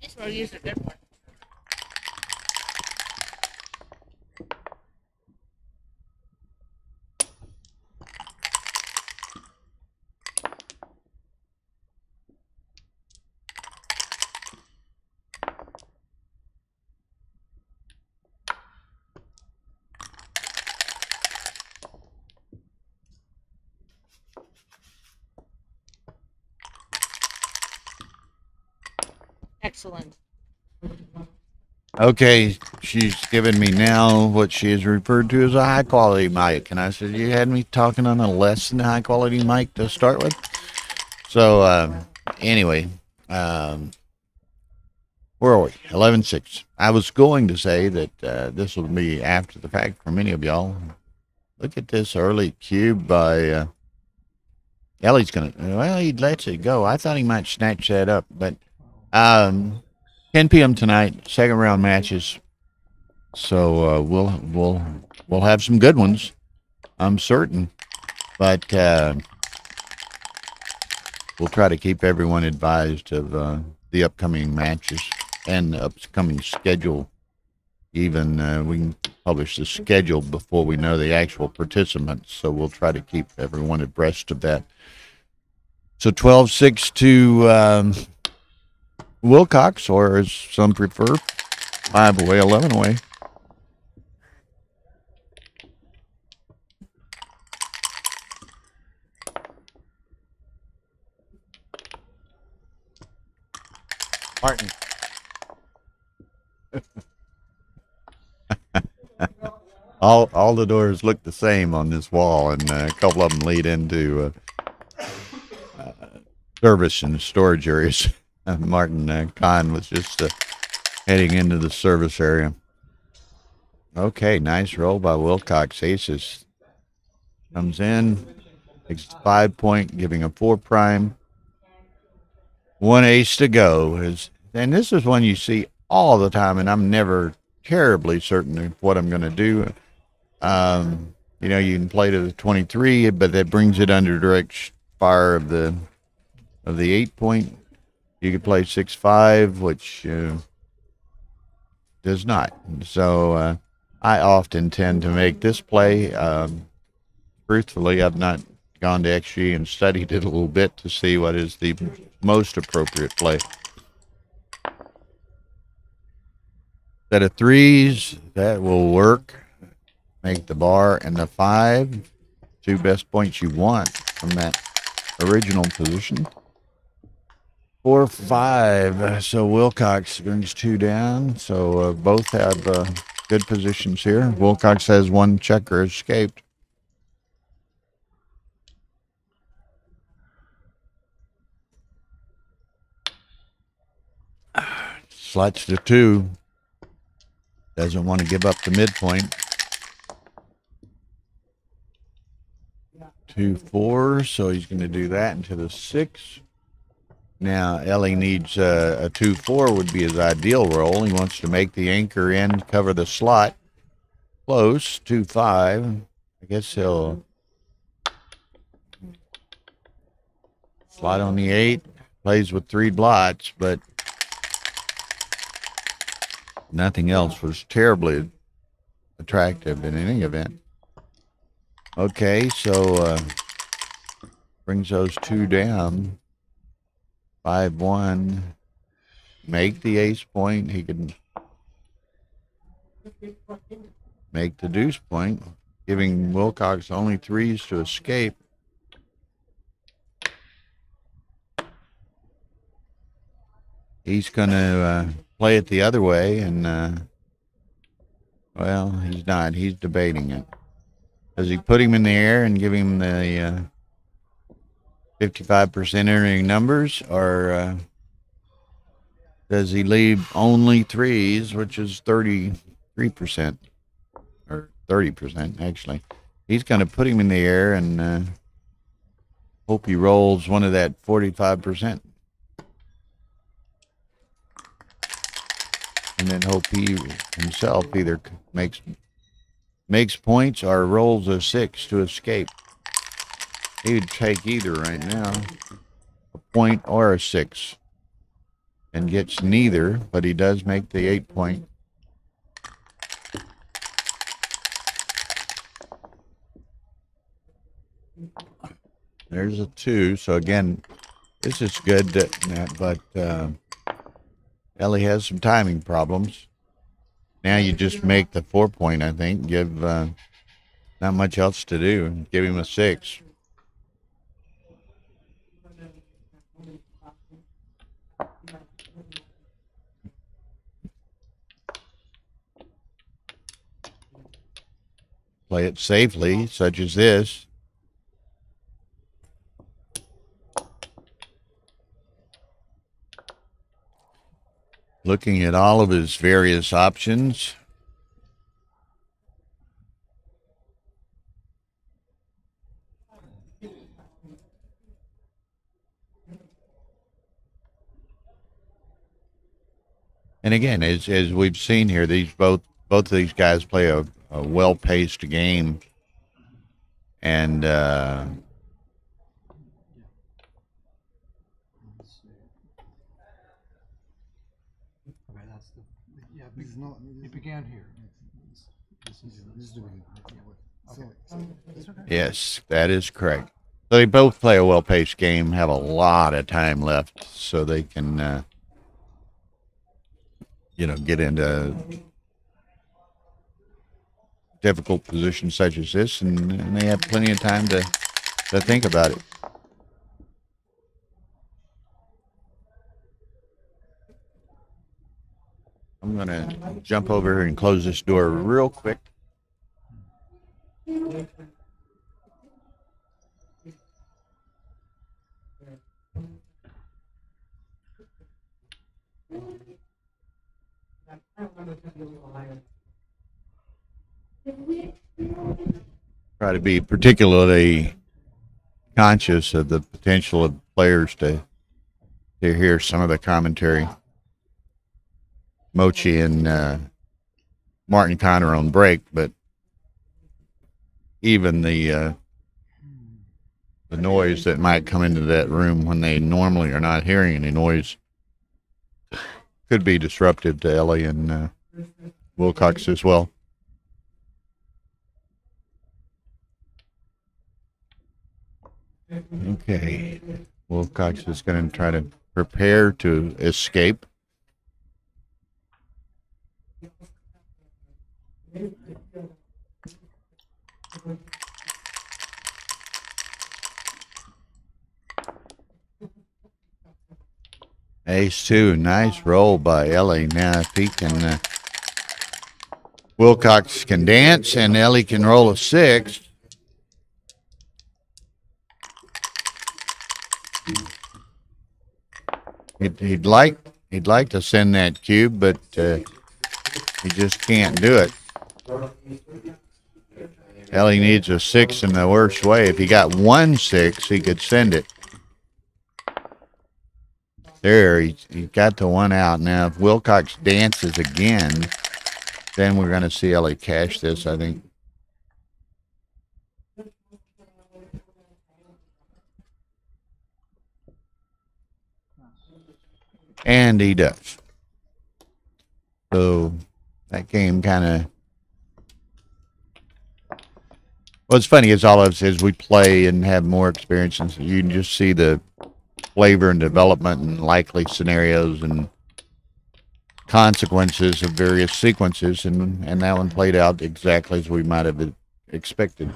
This will use a good one. Excellent. Okay, she's given me now what she has referred to as a high-quality mic. And I said, you had me talking on a less than high-quality mic to start with. So, anyway, where are we? 11-6. I was going to say that this will be after the fact for many of y'all. Look at this early cube by Ellie's going to, well, he lets it go. I thought he might snatch that up, but 10 p.m. tonight, second round matches. So we'll have some good ones, I'm certain. But we'll try to keep everyone advised of the upcoming matches and the upcoming schedule. Even we can publish the schedule before we know the actual participants. So we'll try to keep everyone abreast of that. So 12-6 to Wilcox, or as some prefer, 5 away, 11 away. Martin. All the doors look the same on this wall, and a couple of them lead into service and storage areas. Martin Kahn was just heading into the service area. Okay, nice roll by Wilcox. Aces comes in. Makes it 5 point, giving a 4 prime. 1 ace to go. And this is one you see all the time, and I'm never terribly certain of what I'm going to do. You know, you can play to the 23, but that brings it under direct fire of the 8 point. You could play 6-5, which does not. So I often tend to make this play. Truthfully, I've not gone to XG and studied it a little bit to see what is the most appropriate play. Set of threes, that will work. Make the bar and the 5. 2 best points you want from that original position. 4-5. So Wilcox brings 2 down. So both have good positions here. Wilcox has 1 checker escaped. Slots to 2. Doesn't want to give up the midpoint. 2-4. So he's going to do that into the 6. Now, Ellie needs a 2-4 would be his ideal roll. He wants to make the anchor end, cover the slot. Close, 2-5. I guess he'll slot on the 8. Plays with 3 blots, but nothing else was terribly attractive in any event. Okay, so brings those 2 down. 5-1. Make the ace point. He can make the deuce point, giving Wilcox only 3s to escape. He's going to play it the other way, and, well, he's not. He's debating it. Does he put him in the air and give him the 55% entering numbers, or does he leave only 3s, which is 33%, or 30%, actually? He's going to put him in the air and hope he rolls one of that 45%. And then hope he himself either makes points or rolls a 6 to escape. He would take either right now, a point or a 6, and gets neither, but he does make the 8 point. There's a 2, so again, this is good, but Ellie has some timing problems. Now you just make the 4 point, I think. Give not much else to do. Give him a 6. Play it safely, such as this. Looking at all of his various options. And again, as we've seen here, these both of these guys play a well-paced game, and Okay, that's the it began here. This is the beginning. So, yes, that is correct. So they both play a well-paced game, have a lot of time left, so they can, get into difficult positions such as this, and they have plenty of time to think about it. I'm going to jump over here and close this door real quick. Try to be particularly conscious of the potential of players to hear some of the commentary. Mochi and Martin Connor on break, but even the noise that might come into that room when they normally are not hearing any noise could be disruptive to Ellie and Wilcox as well. Okay, Wilcox is going to try to prepare to escape. Ace 2, nice roll by Ellie. Now if he can, Wilcox can dance and Ellie can roll a 6. He'd like to send that cube, but he just can't do it. Ellie needs a 6 in the worst way. If he got 1 6, he could send it. There, he got the 1 out. Now, if Wilcox dances again, then we're going to see Ellie cash this, I think. And he does. So that game kind of... What's funny is all of us, as we play and have more experiences, you can just see the flavor and development and likely scenarios and consequences of various sequences, and that one played out exactly as we might have expected.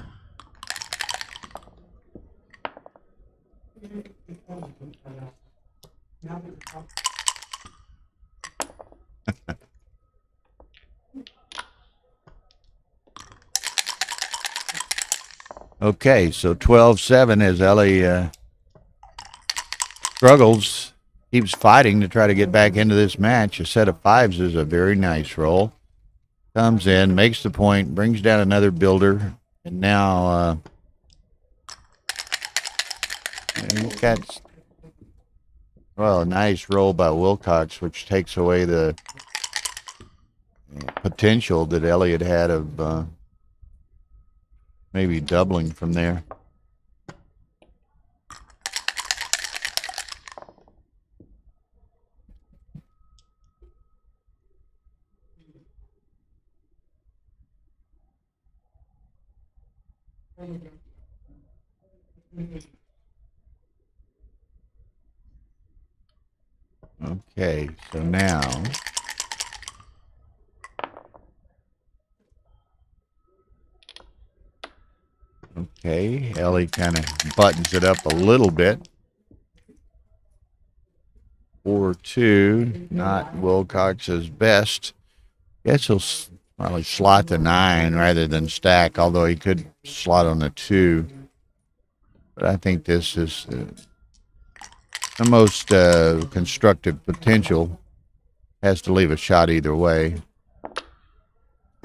Okay, so 12-7 as Ellie struggles, keeps fighting to try to get back into this match. A set of 5s is a very nice roll. Comes in, makes the point, brings down another builder, and now he's got, well, a nice roll by Wilcox, which takes away the potential that Ellie had of maybe doubling from there. Okay, so now Ellie kind of buttons it up a little bit. 4-2, not Wilcox's best. Guess he'll probably slot the 9 rather than stack, although he could slot on the 2. But I think this is the most constructive potential. Has to leave a shot either way.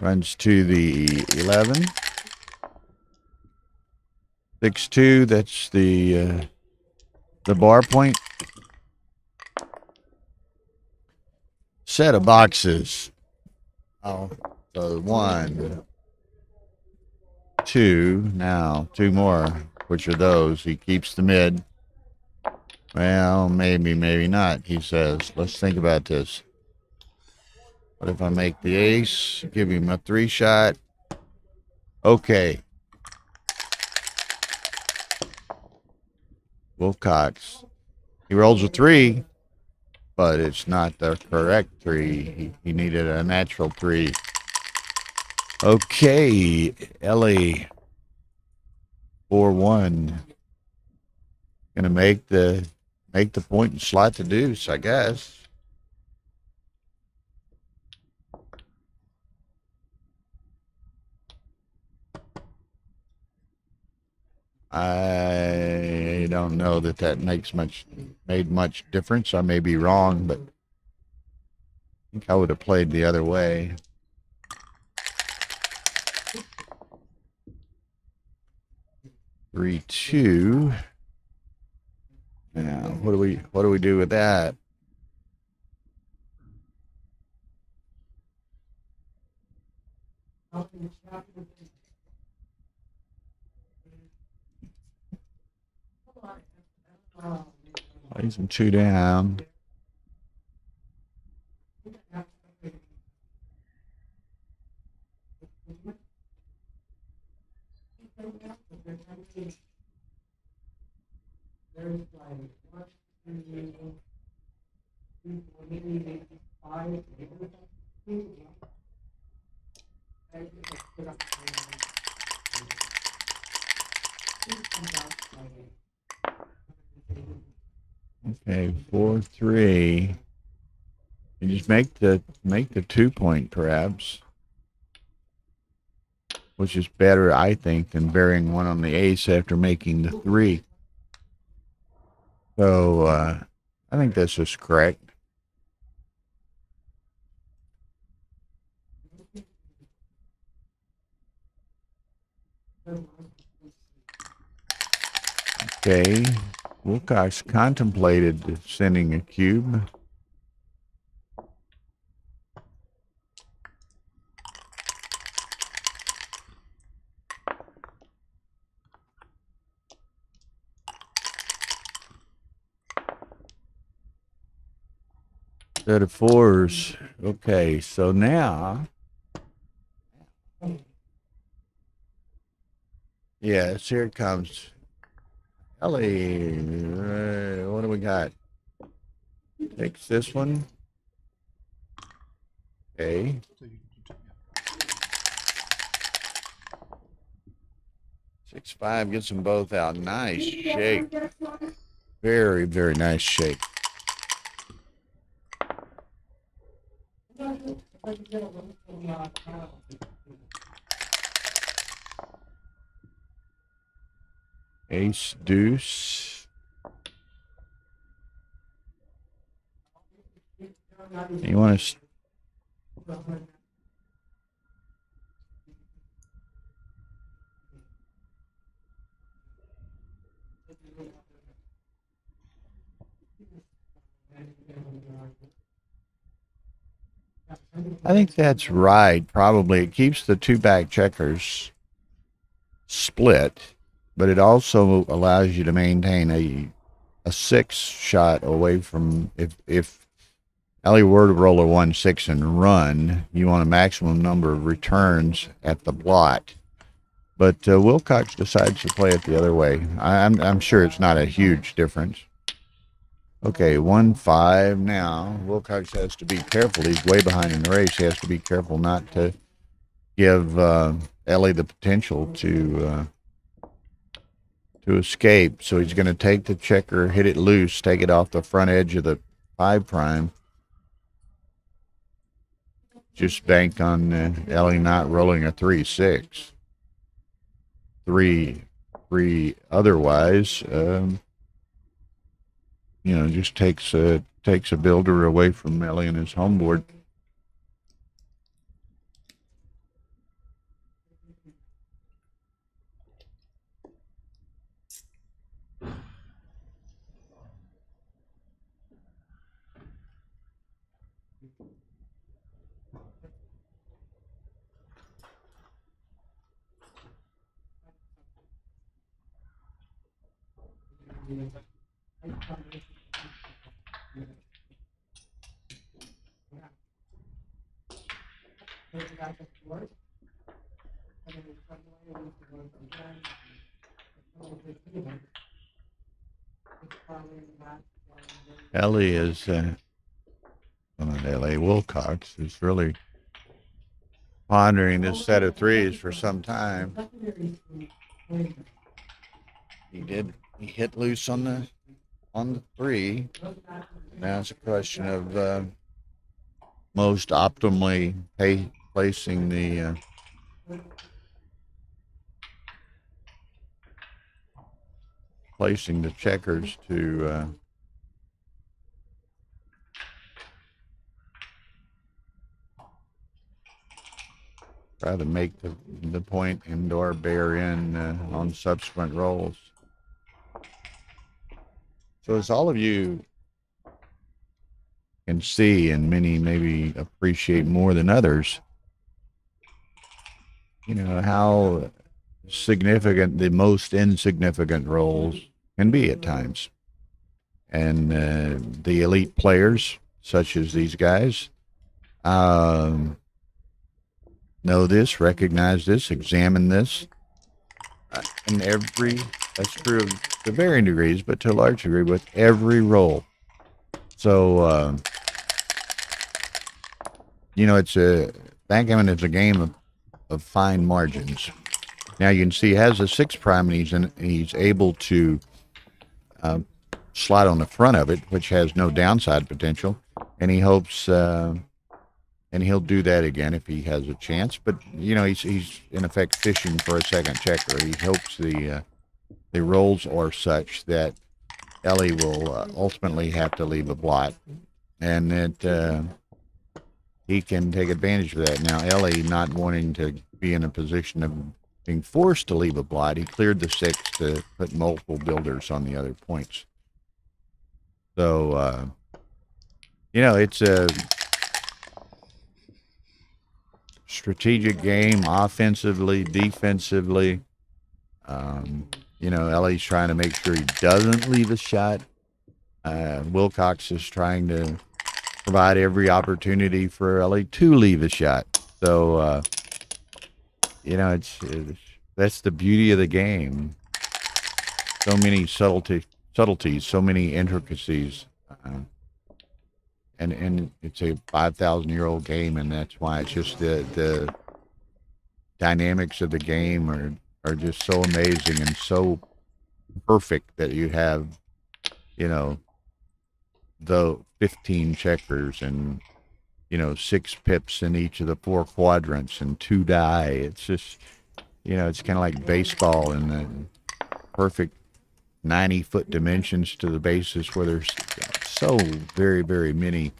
Runs to the 11. 6-2, that's the bar point. Set of boxes. Oh, so 1, 2, now 2 more. Which are those? He keeps the mid. Well, maybe, maybe not, he says. Let's think about this. What if I make the ace? Give him a 3 shot. Okay. Wilcox. He rolls a 3, but it's not the correct 3. He needed a natural 3. Okay, Ellie. 4-1. Gonna make the point and slot the deuce, I guess. I don't know that made much difference. I may be wrong, but I think I would have played the other way. Three, 2. Now, what do we do with that? Plays him 2 down. Okay, 4-3. You just make the 2-point perhaps, which is better, I think, than burying one on the ace after making the 3. So I think this is correct. Okay, Wilcox contemplated sending a cube. Set of 4s. Okay, so now, yes, here it comes. Ellie, what do we got? Takes this one. Okay. 6-5 gets them both out. Nice shake. Very, very nice shake. Ace, deuce. You want to... I think that's right, probably. It keeps the 2 back checkers split, but it also allows you to maintain a 6 shot away from, if Ellie were to roll a 1-6 and run, you want a maximum number of returns at the blot. But Wilcox decides to play it the other way. I'm sure it's not a huge difference. Okay, 1-5 now. Wilcox has to be careful. He's way behind in the race. He has to be careful not to give Ellie the potential to escape. So he's going to take the checker, hit it loose, take it off the front edge of the 5'. Just bank on Ellie not rolling a 3-6. 3 otherwise. Just takes a builder away from Ellie and his homeboard. Ellie is, not Ellie, Wilcox is really pondering this set of 3s for some time. He hit loose on the 3. Now it's a question of most optimally placing the checkers to try to make the point and/or bear in on subsequent rolls. So as all of you can see, and many maybe appreciate more than others, you know, how significant the most insignificant roles can be at times. And the elite players, such as these guys, know this, recognize this, examine this. And that's true to varying degrees, but to a large degree with every role. So, you know, backgammon is a game of fine margins. Now you can see he has a 6 prime, and he's able to slide on the front of it, which has no downside potential. And he hopes, and he'll do that again if he has a chance. But you know, he's in effect fishing for a second checker. He hopes the rolls are such that Eli will ultimately have to leave a blot, and that he can take advantage of that. Now, Eli, not wanting to be in a position of being forced to leave a blot, he cleared the 6 to put multiple builders on the other points. So, you know, it's a strategic game, offensively, defensively. You know, Ellie's trying to make sure he doesn't leave a shot. Wilcox is trying to provide every opportunity for Ellie to leave a shot. So, you know, that's the beauty of the game. So many subtleties, so many intricacies. And it's a 5,000-year-old game, and that's why it's just the dynamics of the game are just so amazing and so perfect that you have, you know, the 15 checkers and, you know, 6 pips in each of the 4 quadrants and 2 die. It's just, you know, it's kind of like baseball in the perfect 90-foot dimensions to the bases, where there's so very, very many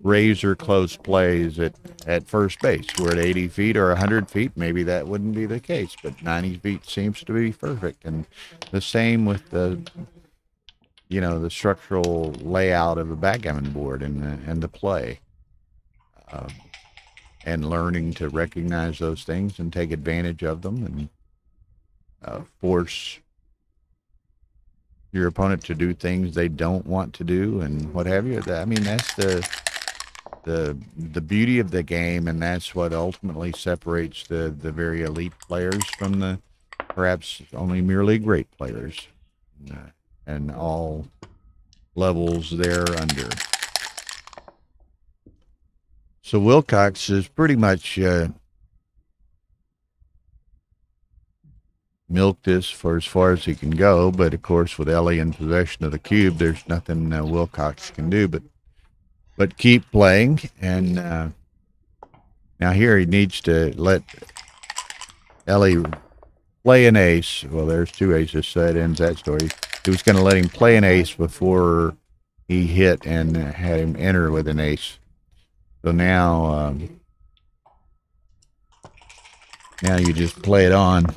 razor close plays at first base. We're at 80 feet or 100 feet. Maybe that wouldn't be the case, but 90 feet seems to be perfect. And the same with the, you know, the structural layout of a backgammon board and the play. And learning to recognize those things and take advantage of them, and force your opponent to do things they don't want to do, and what have you. I mean, that's the beauty of the game, and that's what ultimately separates the very elite players from the perhaps only merely great players, and all levels thereunder. So Wilcox is pretty much milked this for as far as he can go, but of course with Eli in possession of the cube, there's nothing Wilcox can do but keep playing. And now here he needs to let Eli play an ace. Well, there's 2 aces, so that ends that story. He was going to let him play an ace before he hit and had him enter with an ace. So now, now you just play it on.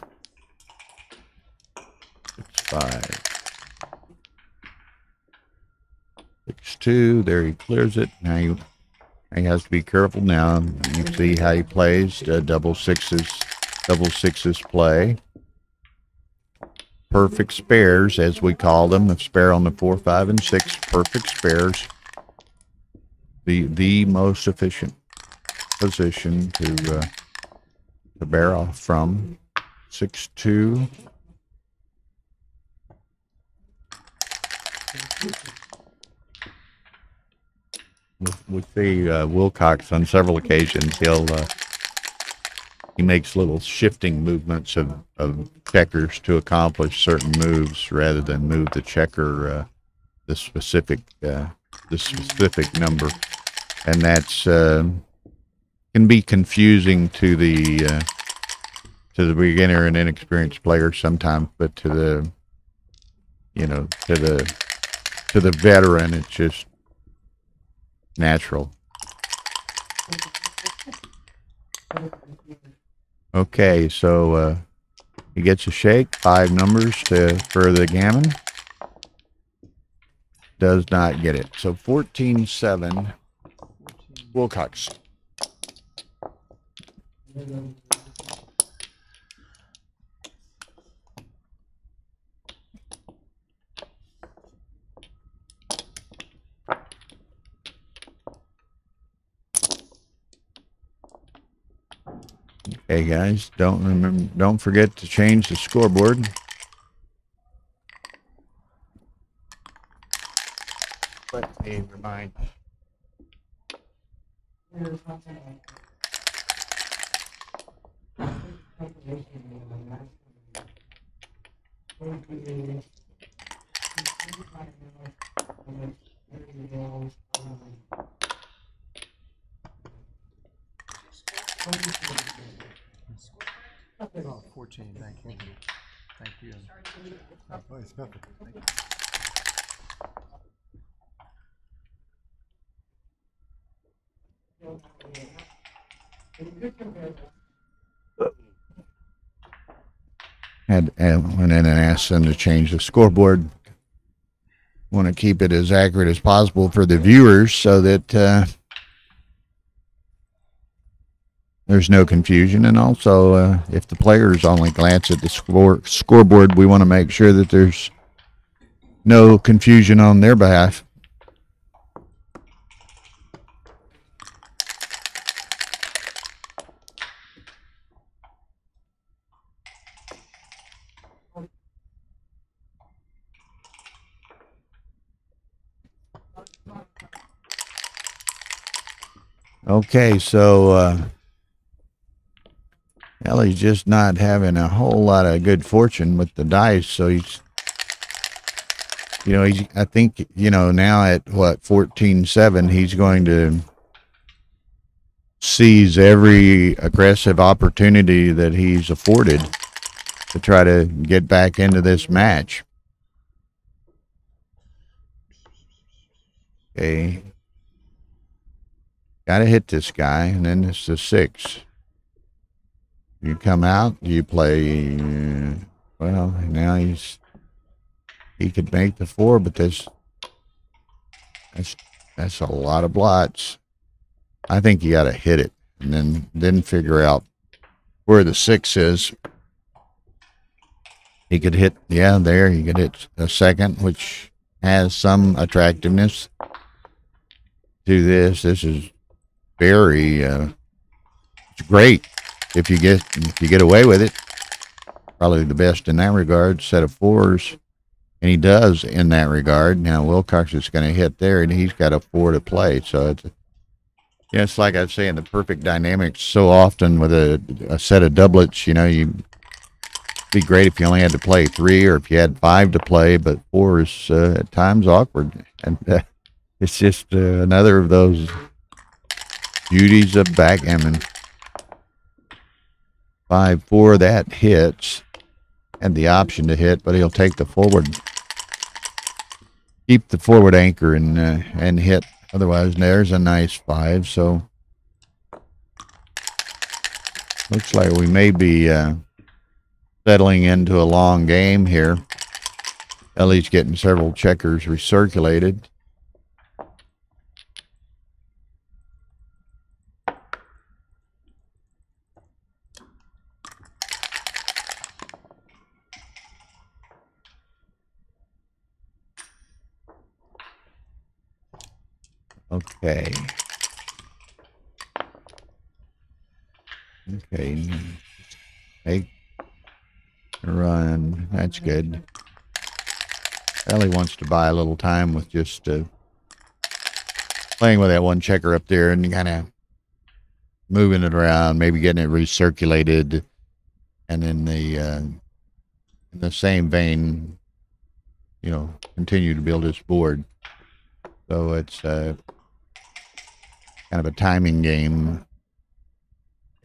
6-5. 6-2. There he clears it. Now he has to be careful. Now you see how he plays double sixes play. Perfect spares, as we call them. The spare on the 4, 5, and 6. Perfect spares. The most efficient position to bear off from. 6-2. We see Wilcox on several occasions. He makes little shifting movements of checkers to accomplish certain moves, rather than move the checker the specific number, and that's can be confusing to the beginner and inexperienced player sometimes, but to the, you know, to the veteran, it's just natural. Okay, so he gets a shake, 5 numbers for the gammon. does not get it. So 14-7, Wilcox. Hey guys, don't forget to change the scoreboard. Let me remind. Oh, 14, thank you. Thank you. Oh, it's perfect. Thank you. Went in and asked them to change the scoreboard. Want to keep it as accurate as possible for the viewers so that there's no confusion. And also, if the players only glance at the scoreboard, we want to make sure that there's no confusion on their behalf. Okay, so Ellie's just not having a whole lot of good fortune with the dice, so he's, I think, now at what, 14-7, he's going to seize every aggressive opportunity that he's afforded to try to get back into this match. Okay. Got to hit this guy, and then it's the 6. You come out, you play, well, now he could make the 4, but that's a lot of blots. I think you got to hit it and then figure out where the 6 is. He could hit, there, you could hit a 2nd, which has some attractiveness to this. This is very, it's great if you get away with it. Probably the best in that regard, set of 4s. And he does in that regard. Now, Wilcox is going to hit there, and he's got a 4 to play. So, it's like I was saying, the perfect dynamics so often with a set of doublets, it'd be great if you only had to play 3 or if you had 5 to play, but 4 is at times awkward. And it's just another of those beauties of backgammon. 5-4, that hits. Had the option to hit, but he'll take the forward. Keep the forward anchor and hit. Otherwise, there's a nice 5. So looks like we may be settling into a long game here. Ellie's getting several checkers recirculated. Okay. Make a run. That's good. Ellie wants to buy a little time with just playing with that one checker up there and kind of moving it around, maybe getting it recirculated, and in the same vein, continue to build this board. So it's kind of a timing game,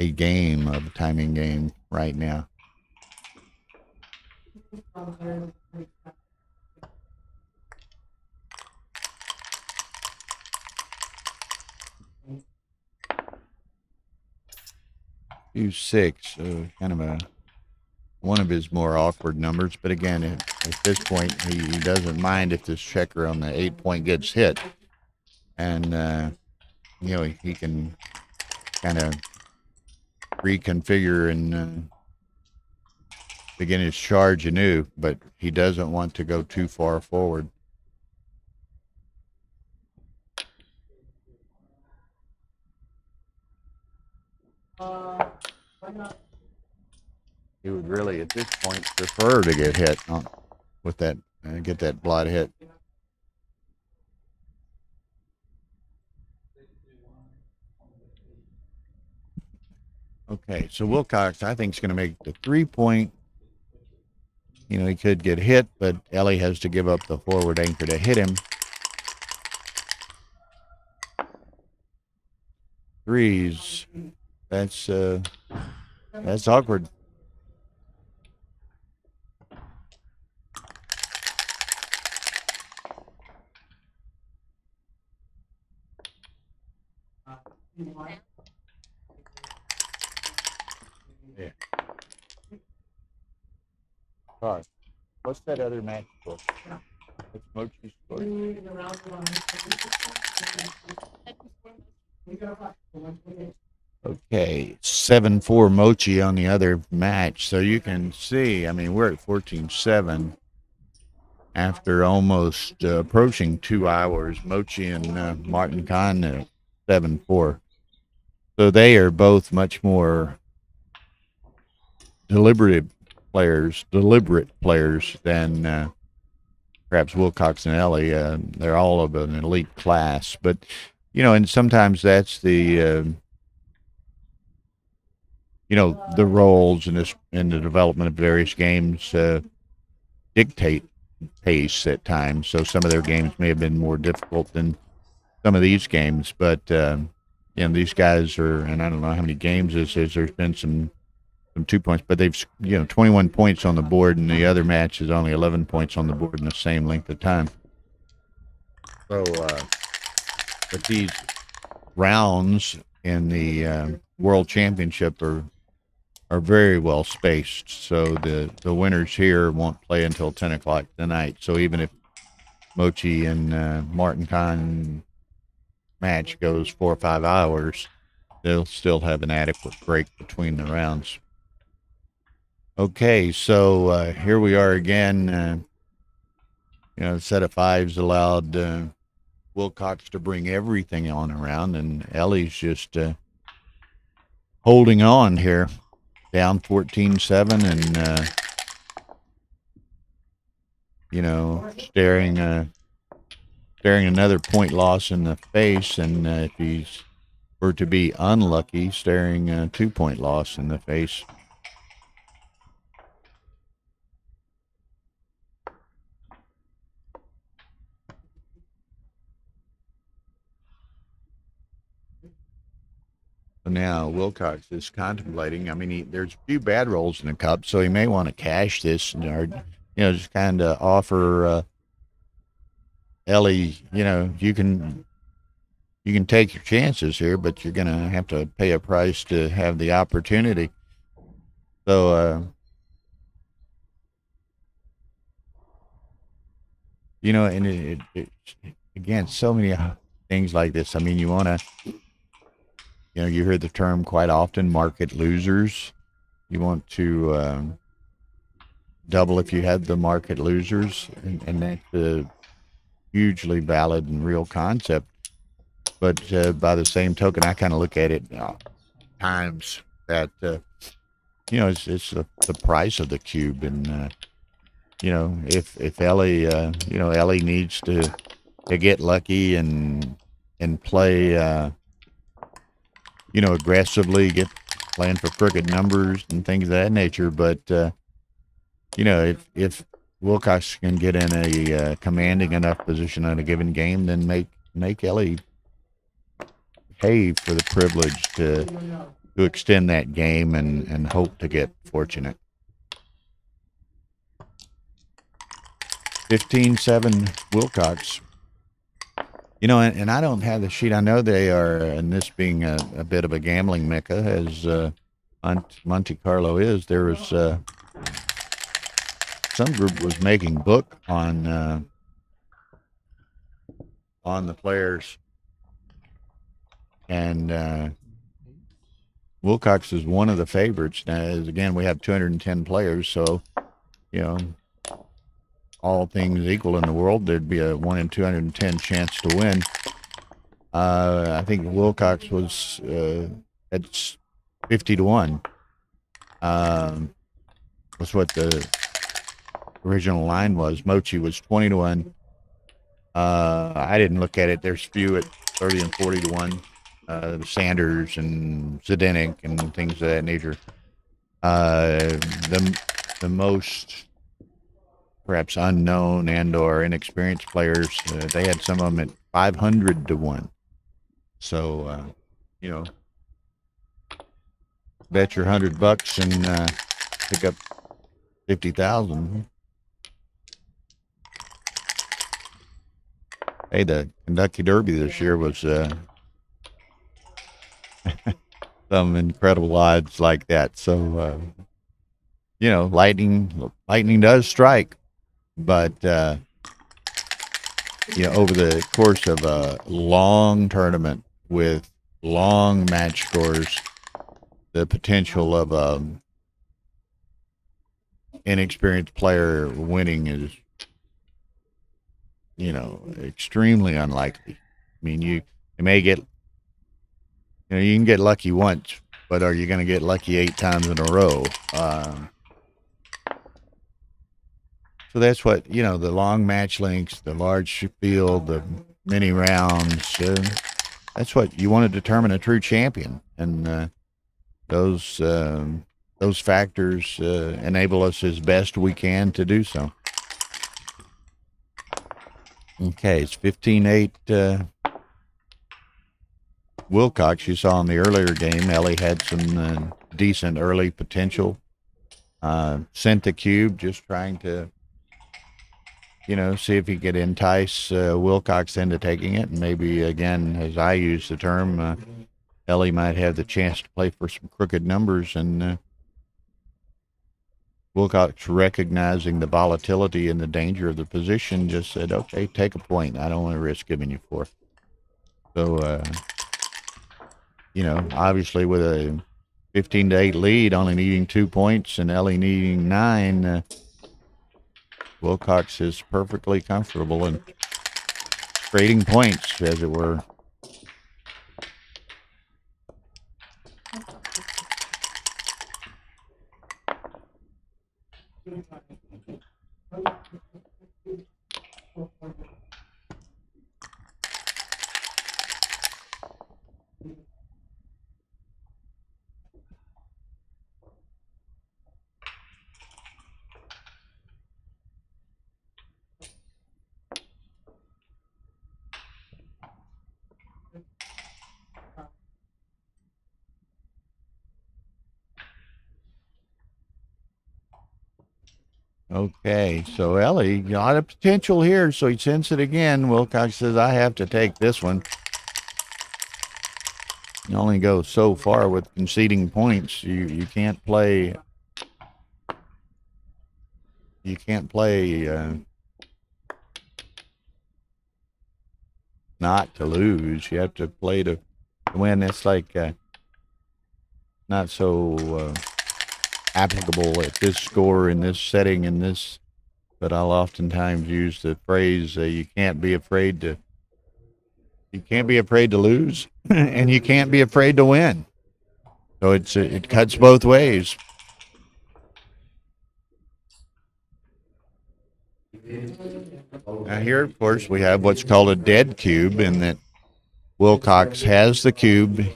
a game of a timing game right now. Use 6, kind of a one of his more awkward numbers. But again, at this point, he doesn't mind if this checker on the 8-point gets hit. And, you know, he can kind of reconfigure and begin his charge anew, but he doesn't want to go too far forward. He would really, at this point, prefer to get hit with that, get that blot hit. Okay, so Wilcox, I think, is going to make the 3-point. You know, he could get hit, but Ellie has to give up the forward anchor to hit him. Threes. That's awkward. Yeah. All right. What's that other match score? What's Mochi's score? Okay, 7-4 Mochi on the other match. So you can see, I mean, we're at 14-7 after almost approaching 2 hours. Mochi and Martin Kahn 7-4. So they are both much more deliberate players than perhaps Wilcox and Ellie. They're all of an elite class, but you know, and sometimes that's the you know, the roles in the development of various games dictate pace at times. So some of their games may have been more difficult than some of these games, but you know, these guys are, and I don't know how many games this is. There's been some 2 points, but they've, you know, 21 points on the board, and the other match is only 11 points on the board in the same length of time. So, but these rounds in the World Championship are very well spaced. So the winners here won't play until 10 o'clock tonight. So even if Mochi and Martin Kahn match goes 4 or 5 hours, they'll still have an adequate break between the rounds. Okay, so here we are again. You know, the set of fives allowed Wilcox to bring everything on around, and Ellie's just holding on here, down 14-7, and you know, staring another point loss in the face, and if he's were to be unlucky, staring a 2-point loss in the face. Now Wilcox is contemplating. I mean, there's a few bad rolls in the cup, so he may want to cash this, or you know, just kind of offer Ellie. You know, you can take your chances here, but you're gonna have to pay a price to have the opportunity. So, you know, and again, so many things like this. I mean, you want to. You know, you hear the term quite often, market losers. You want to double if you have the market losers, and that's a hugely valid and real concept. But by the same token, I kind of look at it times that, you know, it's the price of the cube. And, you know, if Ellie, you know, Ellie needs to get lucky and play, you know, aggressively, playing for crooked numbers and things of that nature. But, you know, if Wilcox can get in a commanding enough position on a given game, then make Ellie pay for the privilege to extend that game and hope to get fortunate. 15-7 Wilcox. You know, and I don't have the sheet. I know they are, and this being a bit of a gambling mecca, as Monte Carlo is, there was some group was making book on the players, and Wilcox is one of the favorites. Now, again, we have 210 players, so all things equal in the world, there'd be a 1 in 210 chance to win. I think Wilcox was at 50 to 1. Was what the original line was. Mochi was 20 to 1. I didn't look at it. There's few at 30 and 40 to 1. Sanders and Zdenek and things of that nature. The most perhaps unknown and or inexperienced players, they had some of them at 500 to 1. So, bet your $100 and pick up 50,000. Hey, the Kentucky Derby this year was some incredible odds like that. So, lightning does strike, but over the course of a long tournament with long match scores, the potential of inexperienced player winning is, extremely unlikely. I mean, you may get, you can get lucky once, but are you going to get lucky 8 times in a row? So that's what, the long match lengths, the large field, the many rounds, that's what you want to determine a true champion. And those factors enable us as best we can to do so. Okay, it's 15-8 Wilcox. You saw in the earlier game, Ellie had some decent early potential. Sent the cube, just trying to, see if he could entice Wilcox into taking it. And maybe, again, as I use the term, Ellie might have the chance to play for some crooked numbers. And Wilcox, recognizing the volatility and the danger of the position, just said, okay, take a point. I don't want to risk giving you 4. So, obviously with a 15-8 lead, only needing 2 points, and Ellie needing 9, Wilcox is perfectly comfortable in trading points, as it were. Okay, so Ellie got a potential here, so he sends it again. Wilcox says, I have to take this one. You only go so far with conceding points. You can't play. You can't play not to lose. You have to play to win. That's like not so applicable at this score, in this setting, in this. But I'll oftentimes use the phrase, you can't be afraid to. You can't be afraid to lose, and you can't be afraid to win. So it cuts both ways. Now here, of course, we have what's called a dead cube, in that Wilcox has the cube.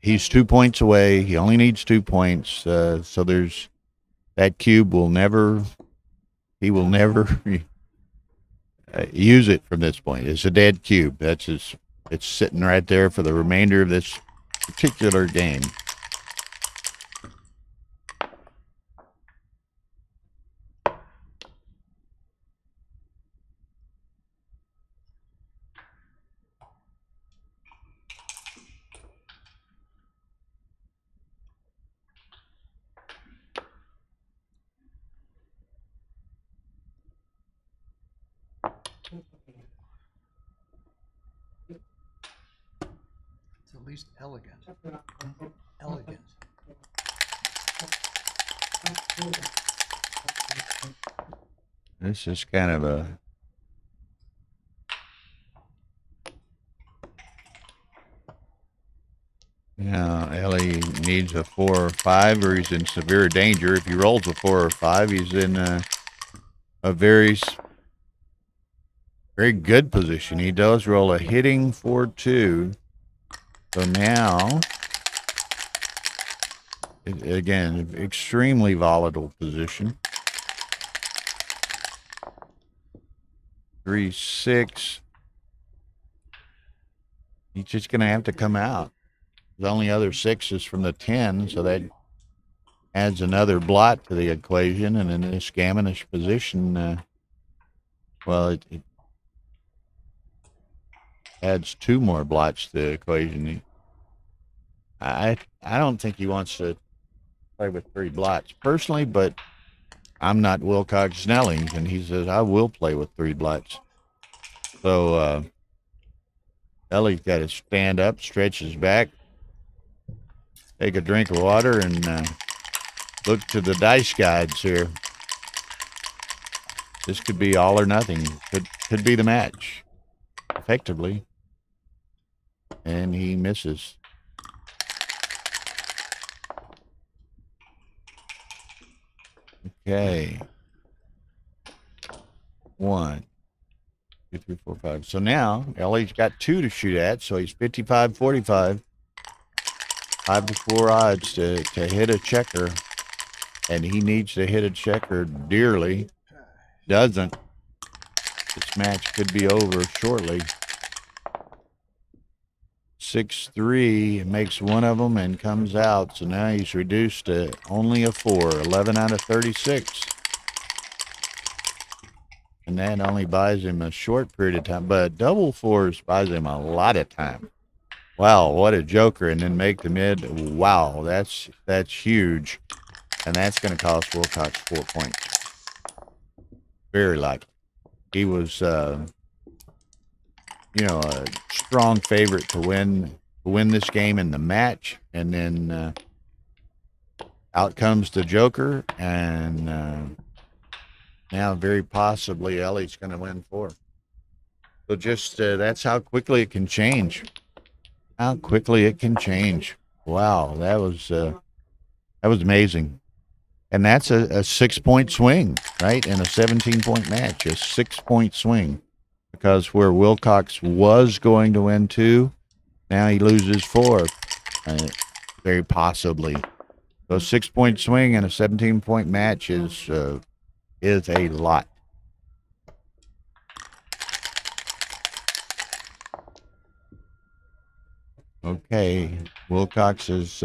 He's 2 points away. He only needs 2 points. So there's that cube will never. He will never use it from this point. It's a dead cube. It's sitting right there for the remainder of this particular game. It's at least elegant. Elegant. This is kind of a Ellie needs a 4 or 5, or he's in severe danger. If he rolls a 4 or 5, he's in a very good position. He does roll a hitting 4-2. So now, again, extremely volatile position. 3-6. He's just going to have to come out. The only other 6 is from the 10, so that adds another blot to the equation. And in this gammonish position, well, it adds 2 more blots to the equation. I don't think he wants to play with 3 blots personally, but I'm not Wil Snellings, and he says I will play with 3 blots. So Ellie's got to stand up, stretch his back, take a drink of water, and look to the dice guides here. This could be all or nothing. Could be the match, effectively. And he misses. Okay. 1, 2, 3, 4, 5. So now Ellie's got 2 to shoot at, so he's 55-45. 5-4 odds to hit a checker, and he needs to hit a checker dearly. Doesn't. This match could be over shortly. 6-3 makes one of them and comes out, so now he's reduced to only a 4. 11 out of 36. And that only buys him a short period of time, but double 4s buys him a lot of time. Wow, what a joker. And then make the mid. Wow, that's huge. And that's going to cost Wilcox 4 points. Very likely. He was, a strong favorite to win this game in the match. And then out comes the joker. And now very possibly Ellie's going to win 4. So just that's how quickly it can change. How quickly it can change. Wow, that was amazing. And that's a 6-point swing, right? In a 17-point match, a 6-point swing. Because where Wilcox was going to win 2, now he loses 4, very possibly. So a 6-point swing in a 17-point match is a lot. Okay, Wilcox is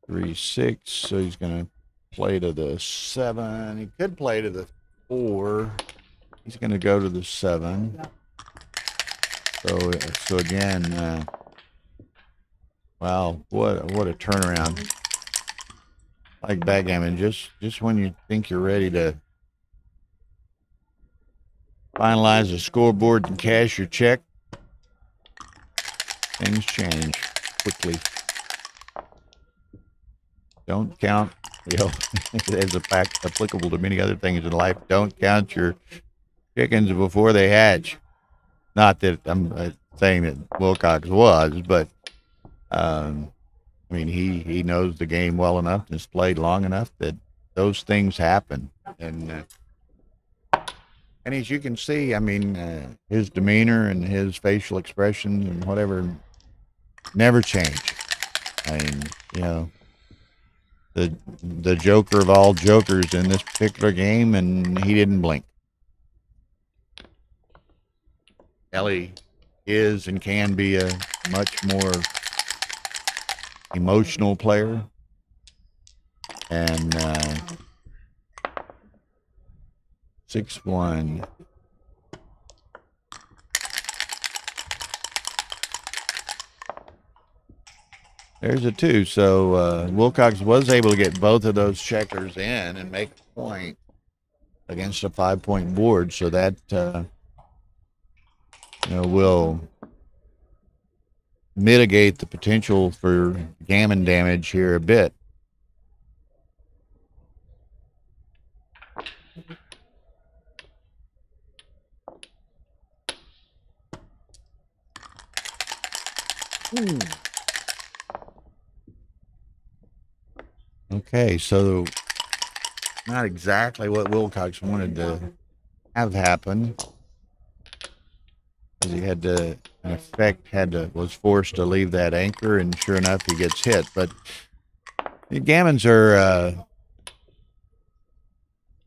3-6, so he's going to play to the 7. He could play to the 4. He's going to go to the 7. So again, wow, what a turnaround. Like backgammon, just when you think you're ready to finalize the scoreboard and cash your check, things change quickly. Don't count, as a fact applicable to many other things in life, don't count your chickens before they hatch. Not that I'm saying that Wilcox was, but I mean, he knows the game well enough and has played long enough that those things happen. And as you can see, I mean, his demeanor and his facial expressions and whatever never change. I mean, the joker of all jokers in this particular game, and he didn't blink. Ellie is and can be a much more emotional player, and 6-1. There's a 2. So Wilcox was able to get both of those checkers in and make a point against a 5-point board. So that will mitigate the potential for gammon damage here a bit. Okay, so not exactly what Wilcox wanted to have happen, because he had to, in effect, was forced to leave that anchor, and sure enough, he gets hit. But the gammons are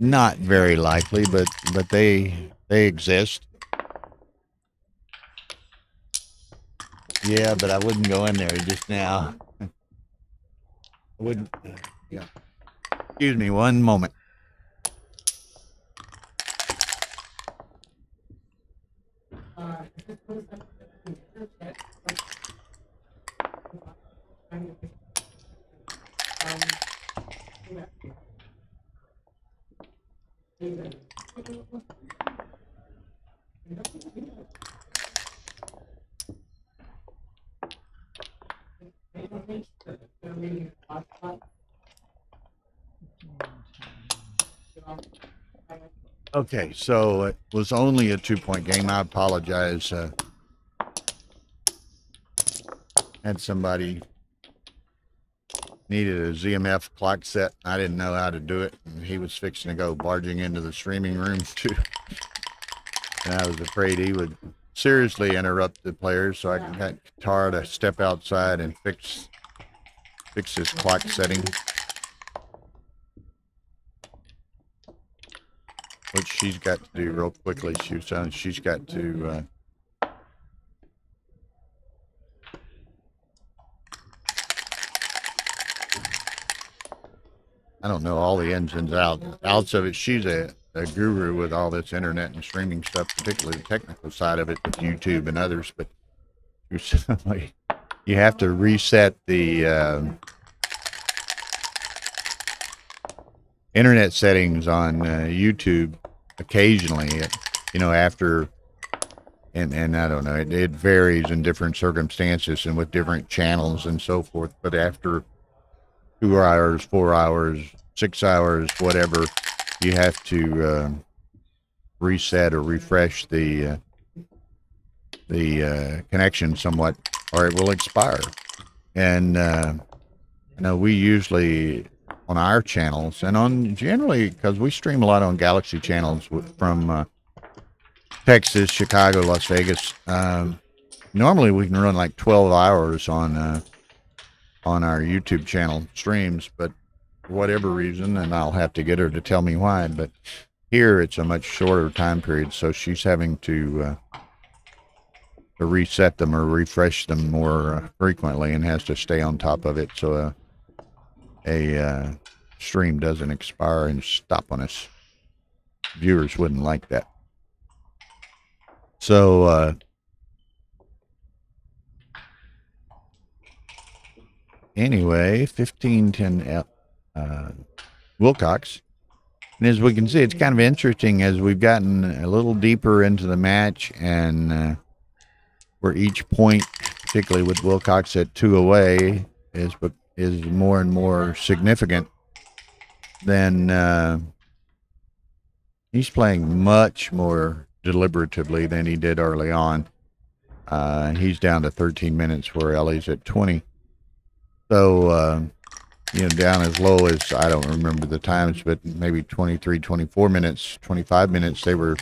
not very likely, but they exist. Yeah, but I wouldn't go in there just now. I wouldn't. Yeah. Excuse me, one moment. Okay, so it was only a 2-point game. I apologize. Had somebody needed a ZMF clock set. I didn't know how to do it, and he was fixing to go barging into the streaming room too. And I was afraid he would seriously interrupt the players, so I got Tara to step outside and fix this clock setting, which she's got to do real quickly. She's got to I don't know all the ins and outs of it. She's a guru with all this internet and streaming stuff, particularly the technical side of it with YouTube and others. But you have to reset the internet settings on YouTube occasionally, after, and I don't know, it varies in different circumstances and with different channels and so forth. But after 2 hours, 4 hours, 6 hours, whatever, you have to reset or refresh the connection somewhat, or it will expire. And we usually on our channels, and on generally, because we stream a lot on Galaxy channels from Texas, Chicago, Las Vegas. Normally we can run like 12 hours on our YouTube channel streams, but for whatever reason, and I'll have to get her to tell me why, but here it's a much shorter time period, so she's having to reset them or refresh them more frequently, and has to stay on top of it so a stream doesn't expire and stop on us. Viewers wouldn't like that. So anyway, 15-10 Wilcox. And as we can see, it's kind of interesting as we've gotten a little deeper into the match, and where each point, particularly with Wilcox at 2 away, is more and more significant. Then he's playing much more deliberatively than he did early on. He's down to 13 minutes where Ellie's at 20. So, down as low as, I don't remember the times, but maybe 23, 24 minutes, 25 minutes, they were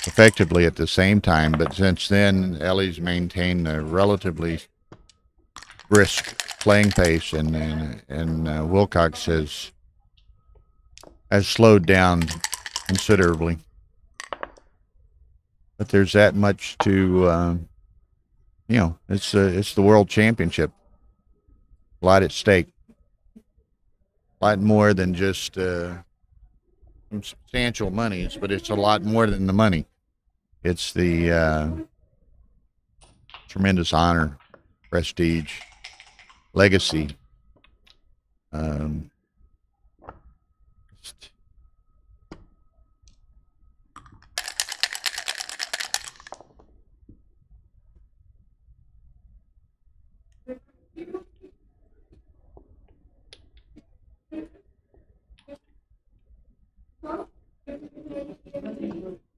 effectively at the same time. But since then, Ellie's maintained a relatively brisk playing pace, and Wilcox has slowed down considerably. But there's that much to, it's the World Championship. A lot at stake. A lot more than just some substantial monies, but it's a lot more than the money. It's the tremendous honor, prestige, legacy. Um,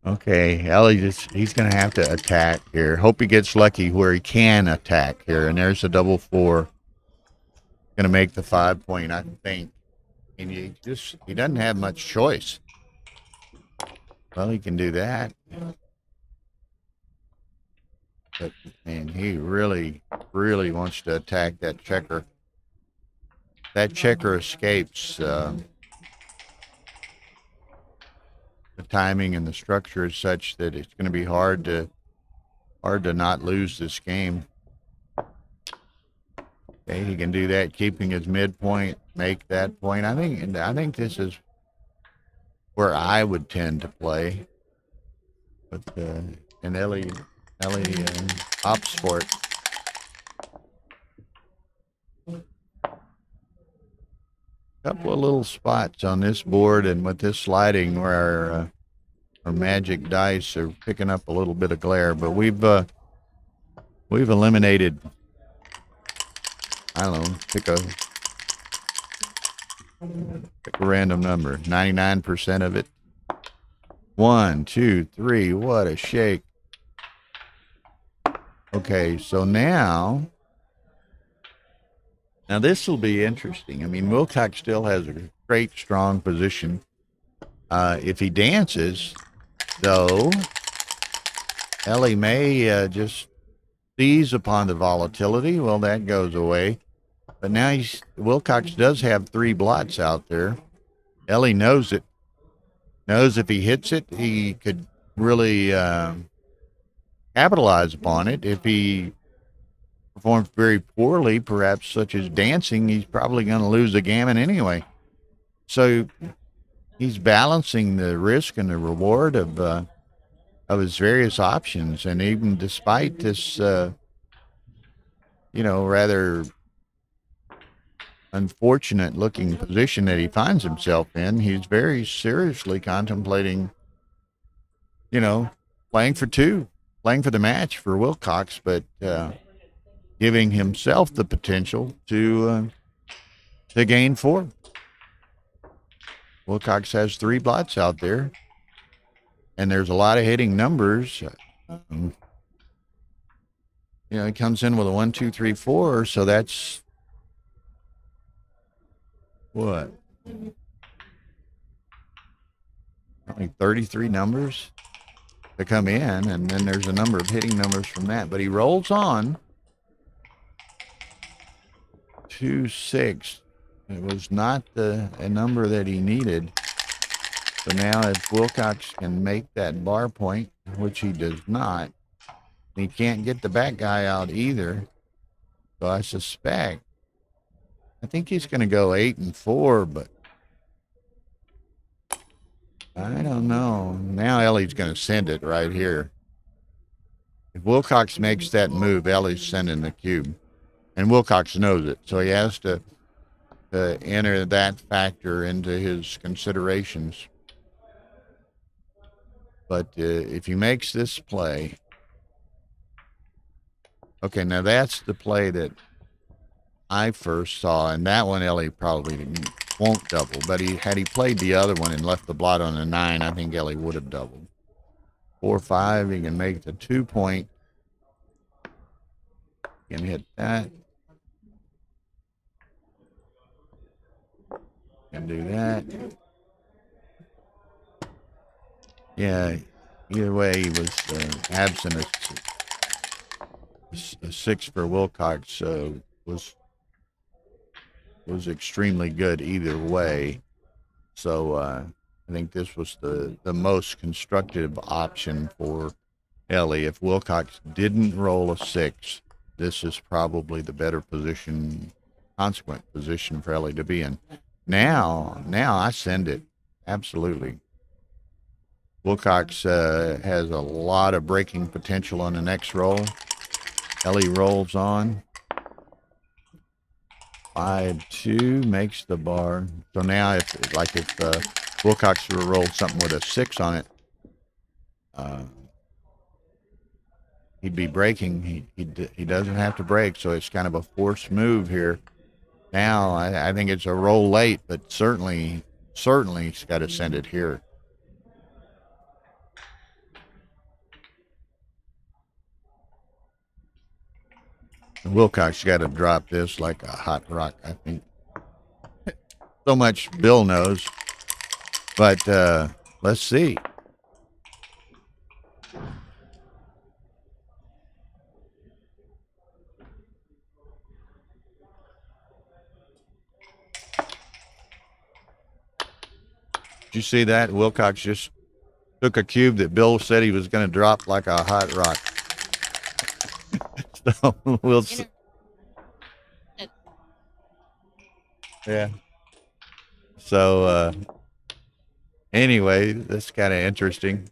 Okay, Ellie he's going to have to attack here. Hope he gets lucky where he can attack here. And there's a double four. Going to make the 5 point, I think. And he doesn't have much choice. Well, he can do that. But, man, he really, really wants to attack that checker. That checker escapes. The timing and the structure is such that it's going to be hard to not lose this game. Okay, he can do that, keeping his midpoint, make that point. I think this is where I would tend to play. But and Ellie opts for it. Couple of little spots on this board and with this sliding where our magic dice are picking up a little bit of glare, but we've eliminated, I don't know, pick a random number, 99% of it. 1, 2, 3, what a shake. Okay, so now this will be interesting. I mean, Wilcox still has a great, strong position. If he dances, though, Ellie may just seize upon the volatility. Well, that goes away. But now Wilcox does have 3 blots out there. Ellie knows it. Knows if he hits it, he could really capitalize upon it. If he performs very poorly, perhaps such as dancing, he's probably going to lose the gammon anyway. So he's balancing the risk and the reward of his various options. And even despite this, rather unfortunate looking position that he finds himself in, he's very seriously contemplating, playing for 2, playing for the match for Wilcox, but giving himself the potential to gain 4. Wilcox has 3 blots out there, and there's a lot of hitting numbers. He comes in with a 1, 2, 3, 4, so that's what? Only 33 numbers to come in, and then there's a number of hitting numbers from that. But he rolls on 2, 6. It was not a number that he needed. So now if Wilcox can make that bar point, which he does not, he can't get the back guy out either. So I think he's going to go 8 and 4, but I don't know. Now Ellie's going to send it right here. If Wilcox makes that move, Ellie's sending the cube. And Wilcox knows it, so he has to enter that factor into his considerations. But if he makes this play, okay, now that's the play that I first saw, and that one Ellie probably won't double. But had he played the other one and left the blot on a 9, I think Ellie would have doubled. 4, 5, he can make the 2 point. He can hit that. Can do that. Yeah, either way, he was absent. A 6 for Wilcox was extremely good either way. So I think this was the most constructive option for Ellie. If Wilcox didn't roll a 6, this is probably the better position, consequent position for Ellie to be in. Now I send it. Absolutely. Wilcox has a lot of breaking potential on the next roll. Ellie rolls on. 5-2 makes the bar. So now if Wilcox were rolled something with a 6 on it, he'd be breaking. He doesn't have to break, so it's kind of a forced move here. Now I think it's a roll late, but certainly he's got to send it here. Wilcox got to drop this like a hot rock, I think. So much Bill knows, but let's see. Did you see that? Wilcox just took a cube that Bill said he was going to drop like a hot rock. So we'll see. Yeah. So anyway, that's kind of interesting.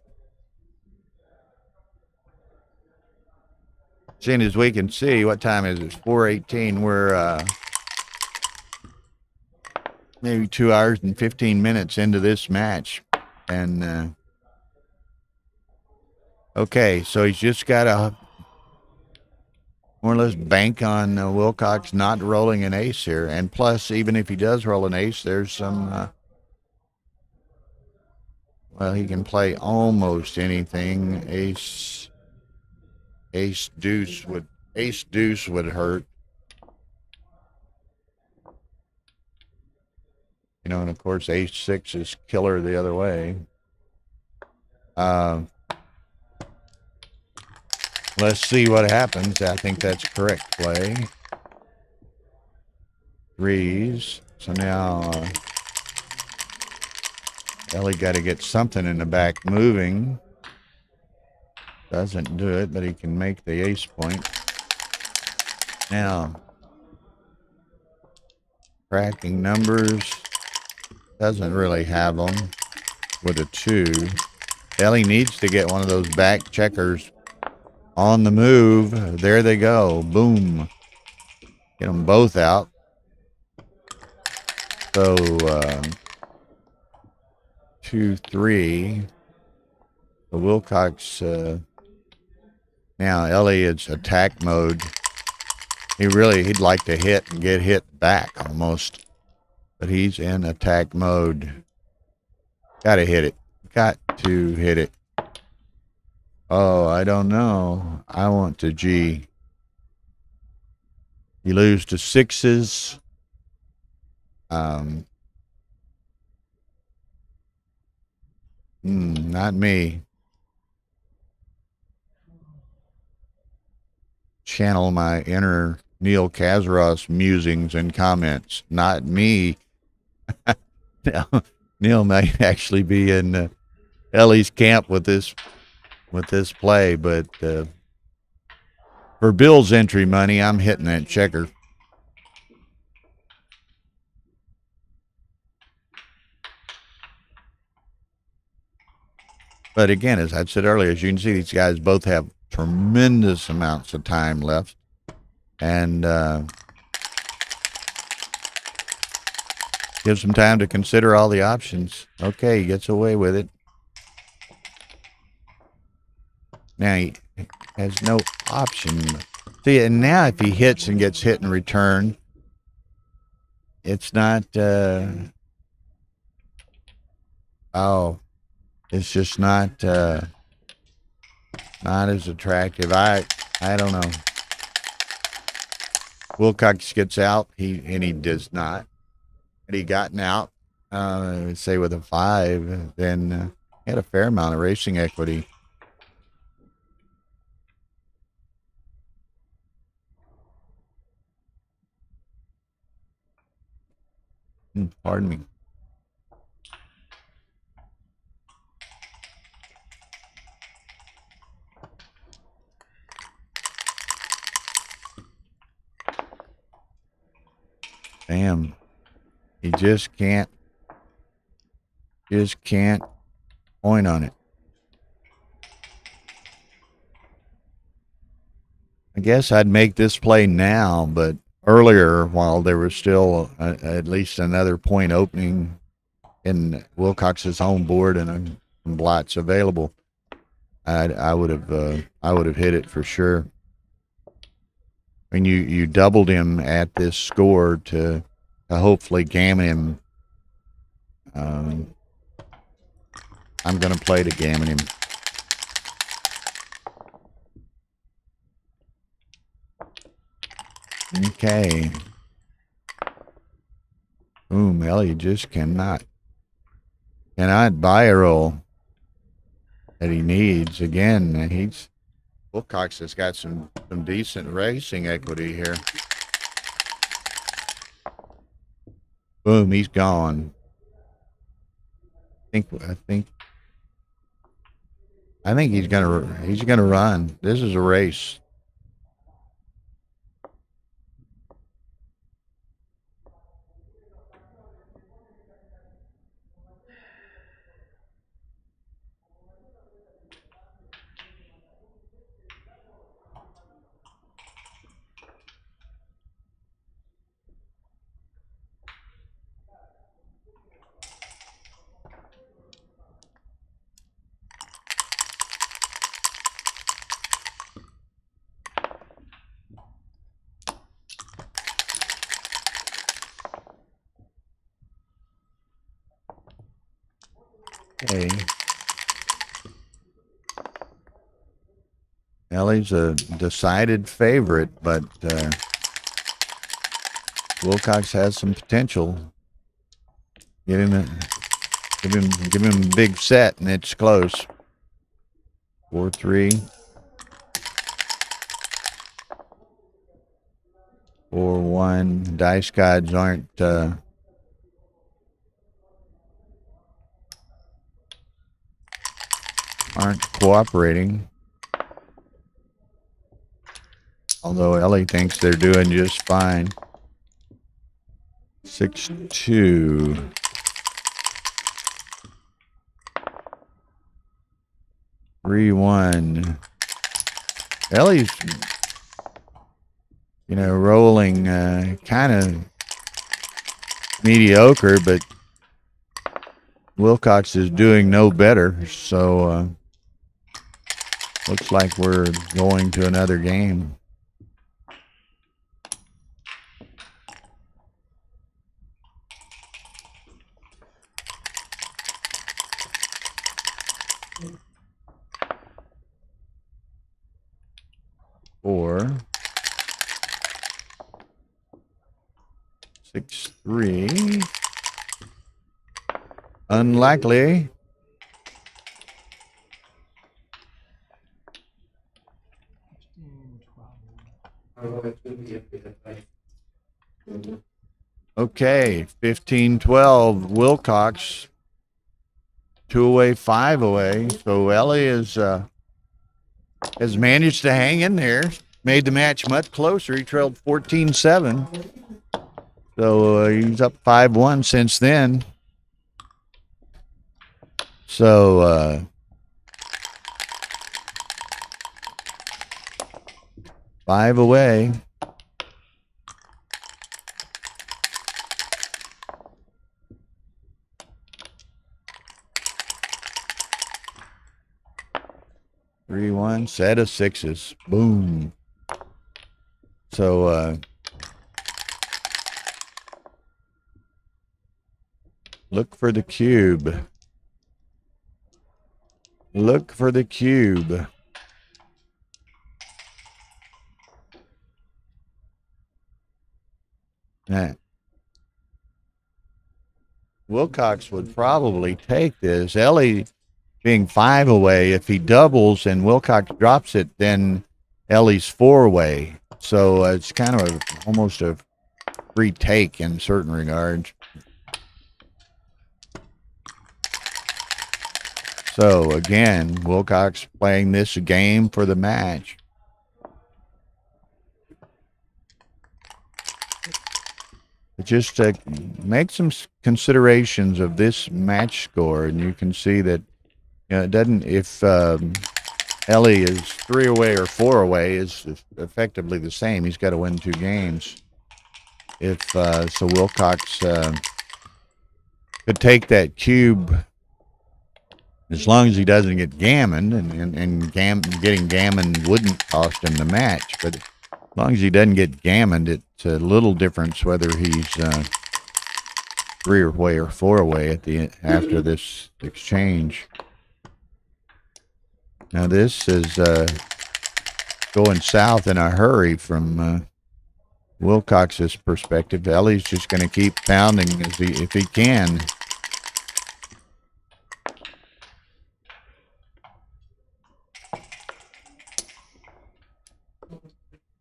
Seeing as we can see, what time is it? It's 4:18. We're maybe 2 hours and 15 minutes into this match. And okay, so he's just got to more or less bank on Wilcox not rolling an ace here. And plus, even if he does roll an ace, there's some, well, he can play almost anything. Ace deuce would hurt. You know, and of course, ace 6 is killer the other way. Let's see what happens. I think that's correct play. 3s. So now Ellie got to get something in the back moving. Doesn't do it, but he can make the ace point. Now, cracking numbers. Doesn't really have them with a 2. Ellie needs to get one of those back checkers on the move. There they go. Boom. Get them both out. So 2-3. The Wilcox. Now Ellie is attack mode. He'd like to hit and get hit back almost, but he's in attack mode. Gotta hit it. Got to hit it. Oh, I don't know. I want to G. You lose to 6s. Not me. Channel my inner Neil Kazaros musings and comments. Not me. Neil might actually be in Ellie's camp with this play, but for Bill's entry money, I'm hitting that checker. But again, as I said earlier, as you can see, these guys both have tremendous amounts of time left, and gives them time to consider all the options. Okay, he gets away with it. Now he has no option. See, and now if he hits and gets hit in return, it's not, it's just not as attractive. I don't know. Wilcox gets out, and he does not. Had he gotten out, say with a 5, then he had a fair amount of racing equity. Pardon me. Damn. He just can't point on it. I guess I'd make this play now, but earlier while there was still at least another point opening in Wilcox's home board and some blots available, I would have hit it for sure. I mean, you doubled him at this score to hopefully gammon him. I'm going to play to gammon him. Okay. Boom, Ellie just cannot buy a roll that he needs. Again, Wilcox has got some decent racing equity here. Boom, he's gone. I think he's gonna run. This is a race. Okay. Ellie's a decided favorite, but Wilcox has some potential. Give him a big set, and it's close. 4-3. 4-1. Dice gods aren't cooperating. Although Ellie thinks they're doing just fine. 6-2. 3-1. Ellie's, rolling kind of mediocre, but Wilcox is doing no better. So looks like we're going to another game. Four. 6-3. Unlikely. Okay, 15-12. Wilcox. 2 away, 5 away. So Ellie has managed to hang in there. Made the match much closer. He trailed 14-7. So he's up 5-1 since then. So 5 away. 3-1, set of sixes. Boom. So look for the cube. Look for the cube. Now, Wilcox would probably take this. Ellie being 5 away, if he doubles and Wilcox drops it, then Ellie's 4 away. So it's kind of almost a free take in certain regards. So again, Wilcox playing this game for the match. Just make some considerations of this match score, and you can see that it doesn't. If Ellie is 3 away or 4 away, is effectively the same. He's got to win 2 games. if so Wilcox could take that cube, as long as he doesn't get gammoned, and getting gammoned wouldn't cost him the match. But as long as he doesn't get gammoned, it's a little difference whether he's 3 away or 4 away at the after this exchange. Now this is going south in a hurry from Wilcox's perspective. Ellie's just going to keep pounding if he can.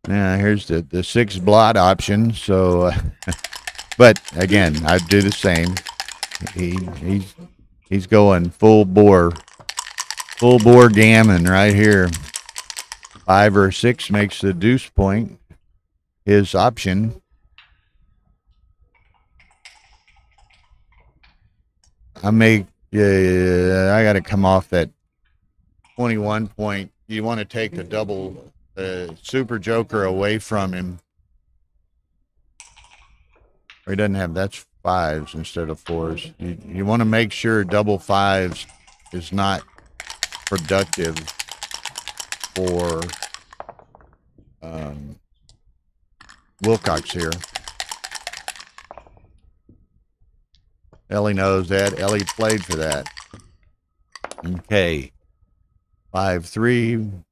Now here's the 6 blot option. So, but again, I'd do the same. He's going full bore gammon right here. 5 or 6 makes the deuce point his option. I got to come off that 21 point. You want to take the double super joker away from him. Or he doesn't have, that's 5s instead of 4s. You want to make sure double 5s is not productive for Wilcox here. Ellie knows that. Ellie played for that. Okay. 5-3.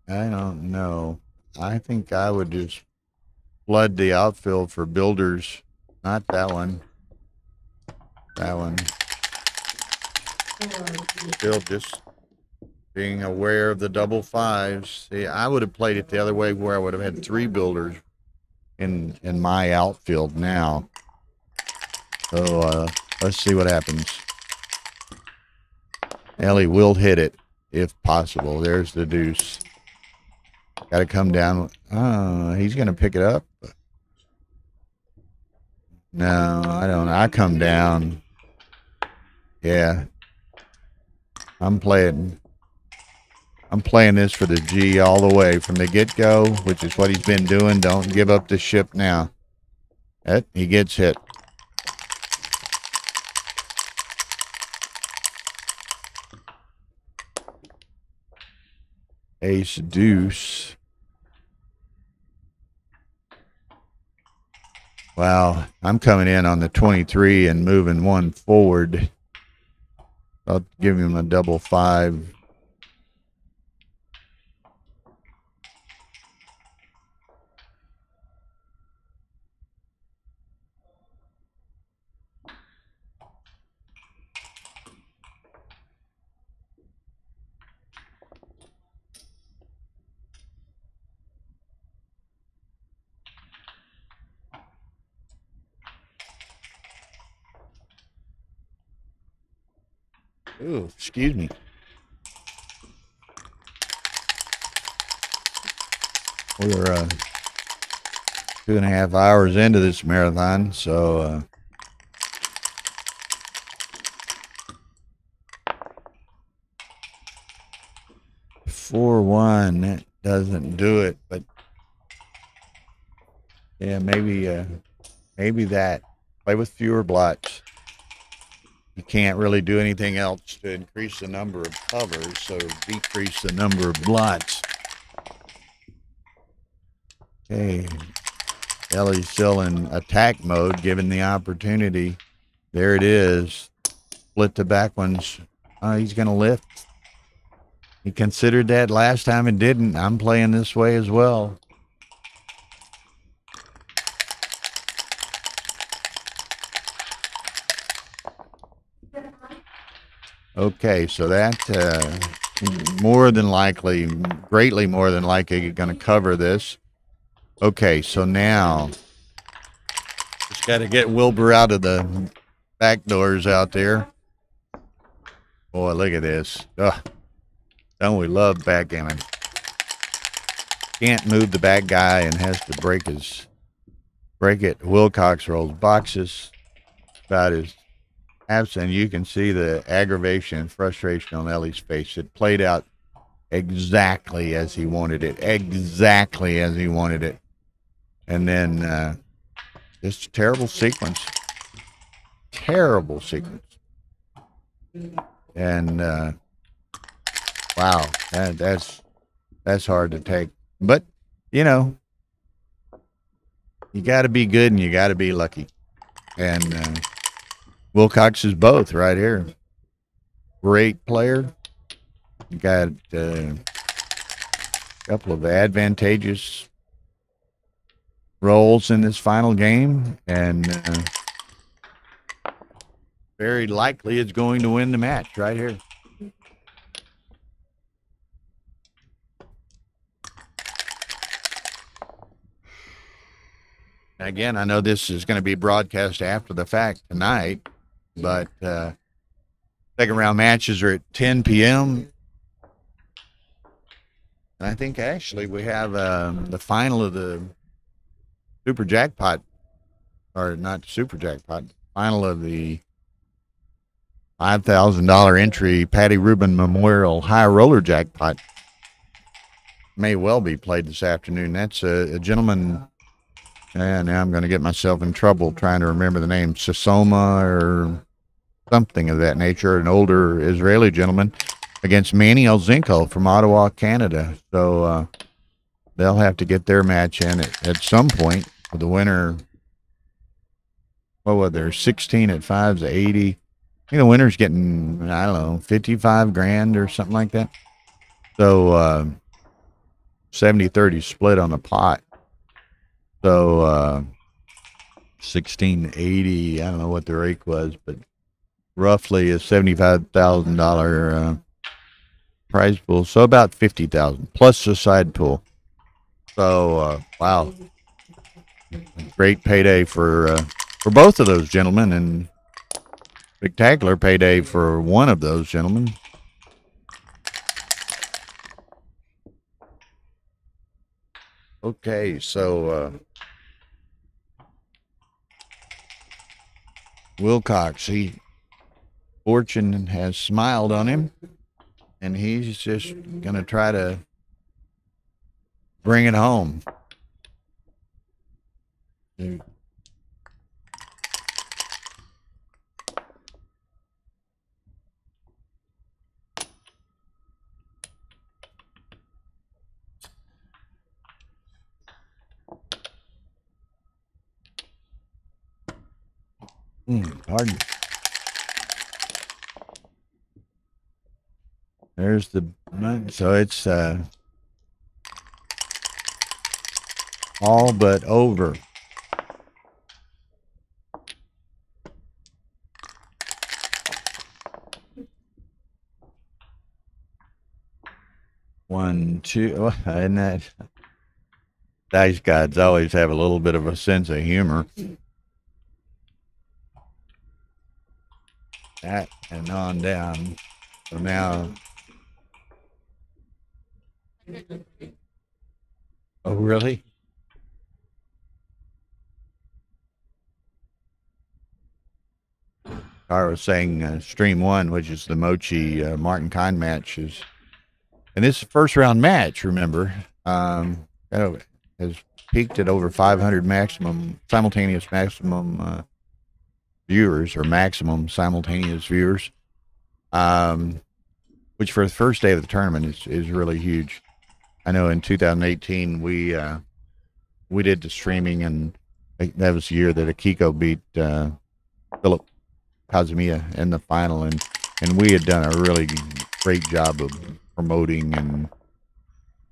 I don't know. I think I would just flood the outfield for builders. Not that one. That one. Still just being aware of the double 5s. See, I would have played it the other way where I would have had 3 builders in my outfield now. So let's see what happens. Ellie will hit it if possible. There's the deuce. Got to come down. He's going to pick it up. No, I don't. I come down. Yeah. I'm playing this for the G all the way from the get-go, which is what he's been doing. Don't give up the ship now. He gets hit. Ace deuce. Wow, I'm coming in on the 23 and moving 1 forward. I'll give him a double 5. Ooh, excuse me. We're 2.5 hours into this marathon, so 4-1. That doesn't do it, but yeah, maybe that. Play with fewer blots. You can't really do anything else to increase the number of covers, so decrease the number of blots. Okay. Ellie's still in attack mode, given the opportunity. There it is. Split the back ones. He's going to lift. He considered that last time and didn't. I'm playing this way as well. Okay, so that more than likely, greatly more than likely, going to cover this. Okay, so now just got to get Wilbur out of the back doors out there. Boy, look at this. Ugh. Don't we love backgammon? Can't move the back guy and has to break it. Wilcox rolls boxes. About his absent. You can see the aggravation and frustration on Ellie's face. It played out exactly as he wanted it. Exactly as he wanted it. And then just a terrible sequence. Terrible sequence. And wow, that's hard to take. But, you know, you got to be good and you got to be lucky. And Wilcox is both right here. Great player. You got a couple of advantageous roles in this final game, and very likely is going to win the match right here. Again, I know this is going to be broadcast after the fact tonight, but second round matches are at 10 p.m. And I think actually we have the final of the Super Jackpot, or not Super Jackpot, final of the $5,000 entry Patty Rubin Memorial High Roller Jackpot may well be played this afternoon. That's a gentleman, and now I'm going to get myself in trouble trying to remember the name, Sasoma or something of that nature, an older Israeli gentleman, against Manny Elzinko from Ottawa, Canada. So they'll have to get their match in at some point. For the winner, what was there, 16 at 5's 80. I think the winner's getting, I don't know, 55 grand or something like that. So 70-30 split on the pot. So 1680, I don't know what the rate was, but roughly a $75,000 prize pool. So about 50,000 plus the side pool. So wow, great payday for both of those gentlemen, and spectacular payday for one of those gentlemen. Okay, so Wilcox, fortune has smiled on him, and he's just going to try to bring it home. Pardon. There's the, so it's all but over. One, two, and that dice gods always have a little bit of a sense of humor. That and on down. So now, oh really? I was saying stream one, which is the Mochi Martin Kahn match, is, and this is a first round match. Remember, has peaked at over 500 simultaneous maximum viewers, or maximum simultaneous viewers, which for the first day of the tournament is really huge. I know in 2018 we did the streaming, and that was the year that Akiko beat Philip Kazamiya in the final, and we had done a really great job of promoting and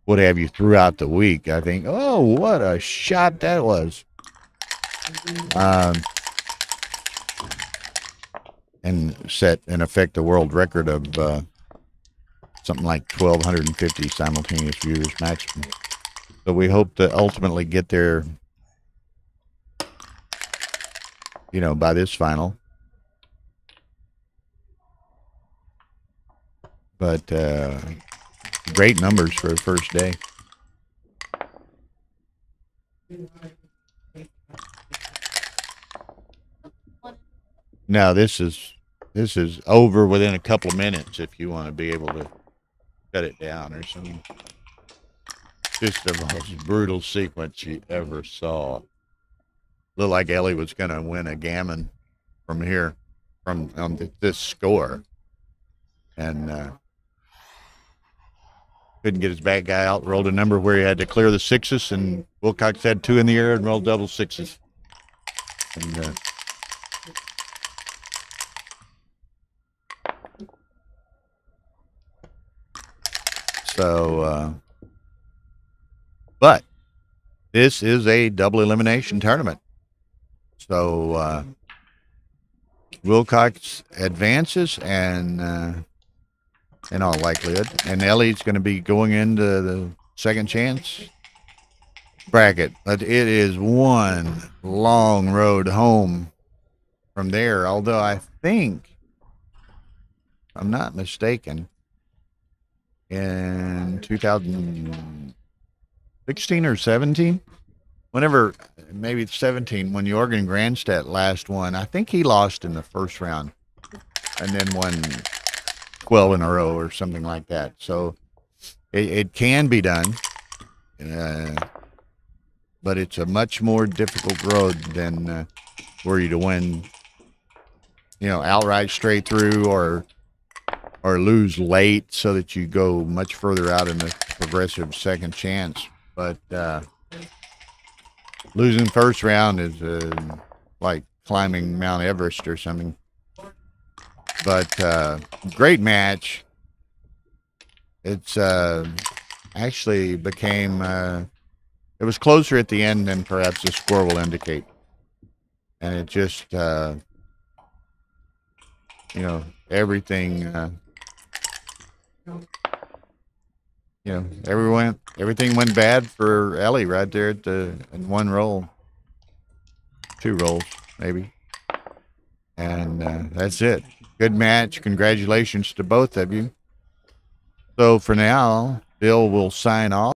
what have you throughout the week. I think, oh, what a shot that was. And set, in effect, a world record of something like 1,250 simultaneous viewers maximum. So we hope to ultimately get there, by this final. But great numbers for the first day. Now this is over within a couple of minutes if you want to be able to cut it down or something. Just the most brutal sequence you ever saw. Looked like Ellie was going to win a gammon from here, from this score. And couldn't get his bad guy out. Rolled a number where he had to clear the sixes, and Wilcox had 2 in the air and rolled double sixes. And but this is a double elimination tournament. So Wilcox advances, and in all likelihood, and Ellie's going to be going into the second chance bracket. But it is one long road home from there. Although I think, if I'm not mistaken, in 2016 or 17, whenever, maybe 17, when Jorgen Grandstedt last won, I think he lost in the first round and then won 12 in a row or something like that. So it can be done, but it's a much more difficult road than were you to win, outright straight through or lose late so that you go much further out in the progressive second chance. But losing first round is like climbing Mount Everest or something. But great match. It's actually became, it was closer at the end than perhaps the score will indicate. And it just, everything, everything went bad for Ellie right there in one roll, 2 rolls maybe, and that's it. Good match. Congratulations to both of you. So for now, Bill will sign off.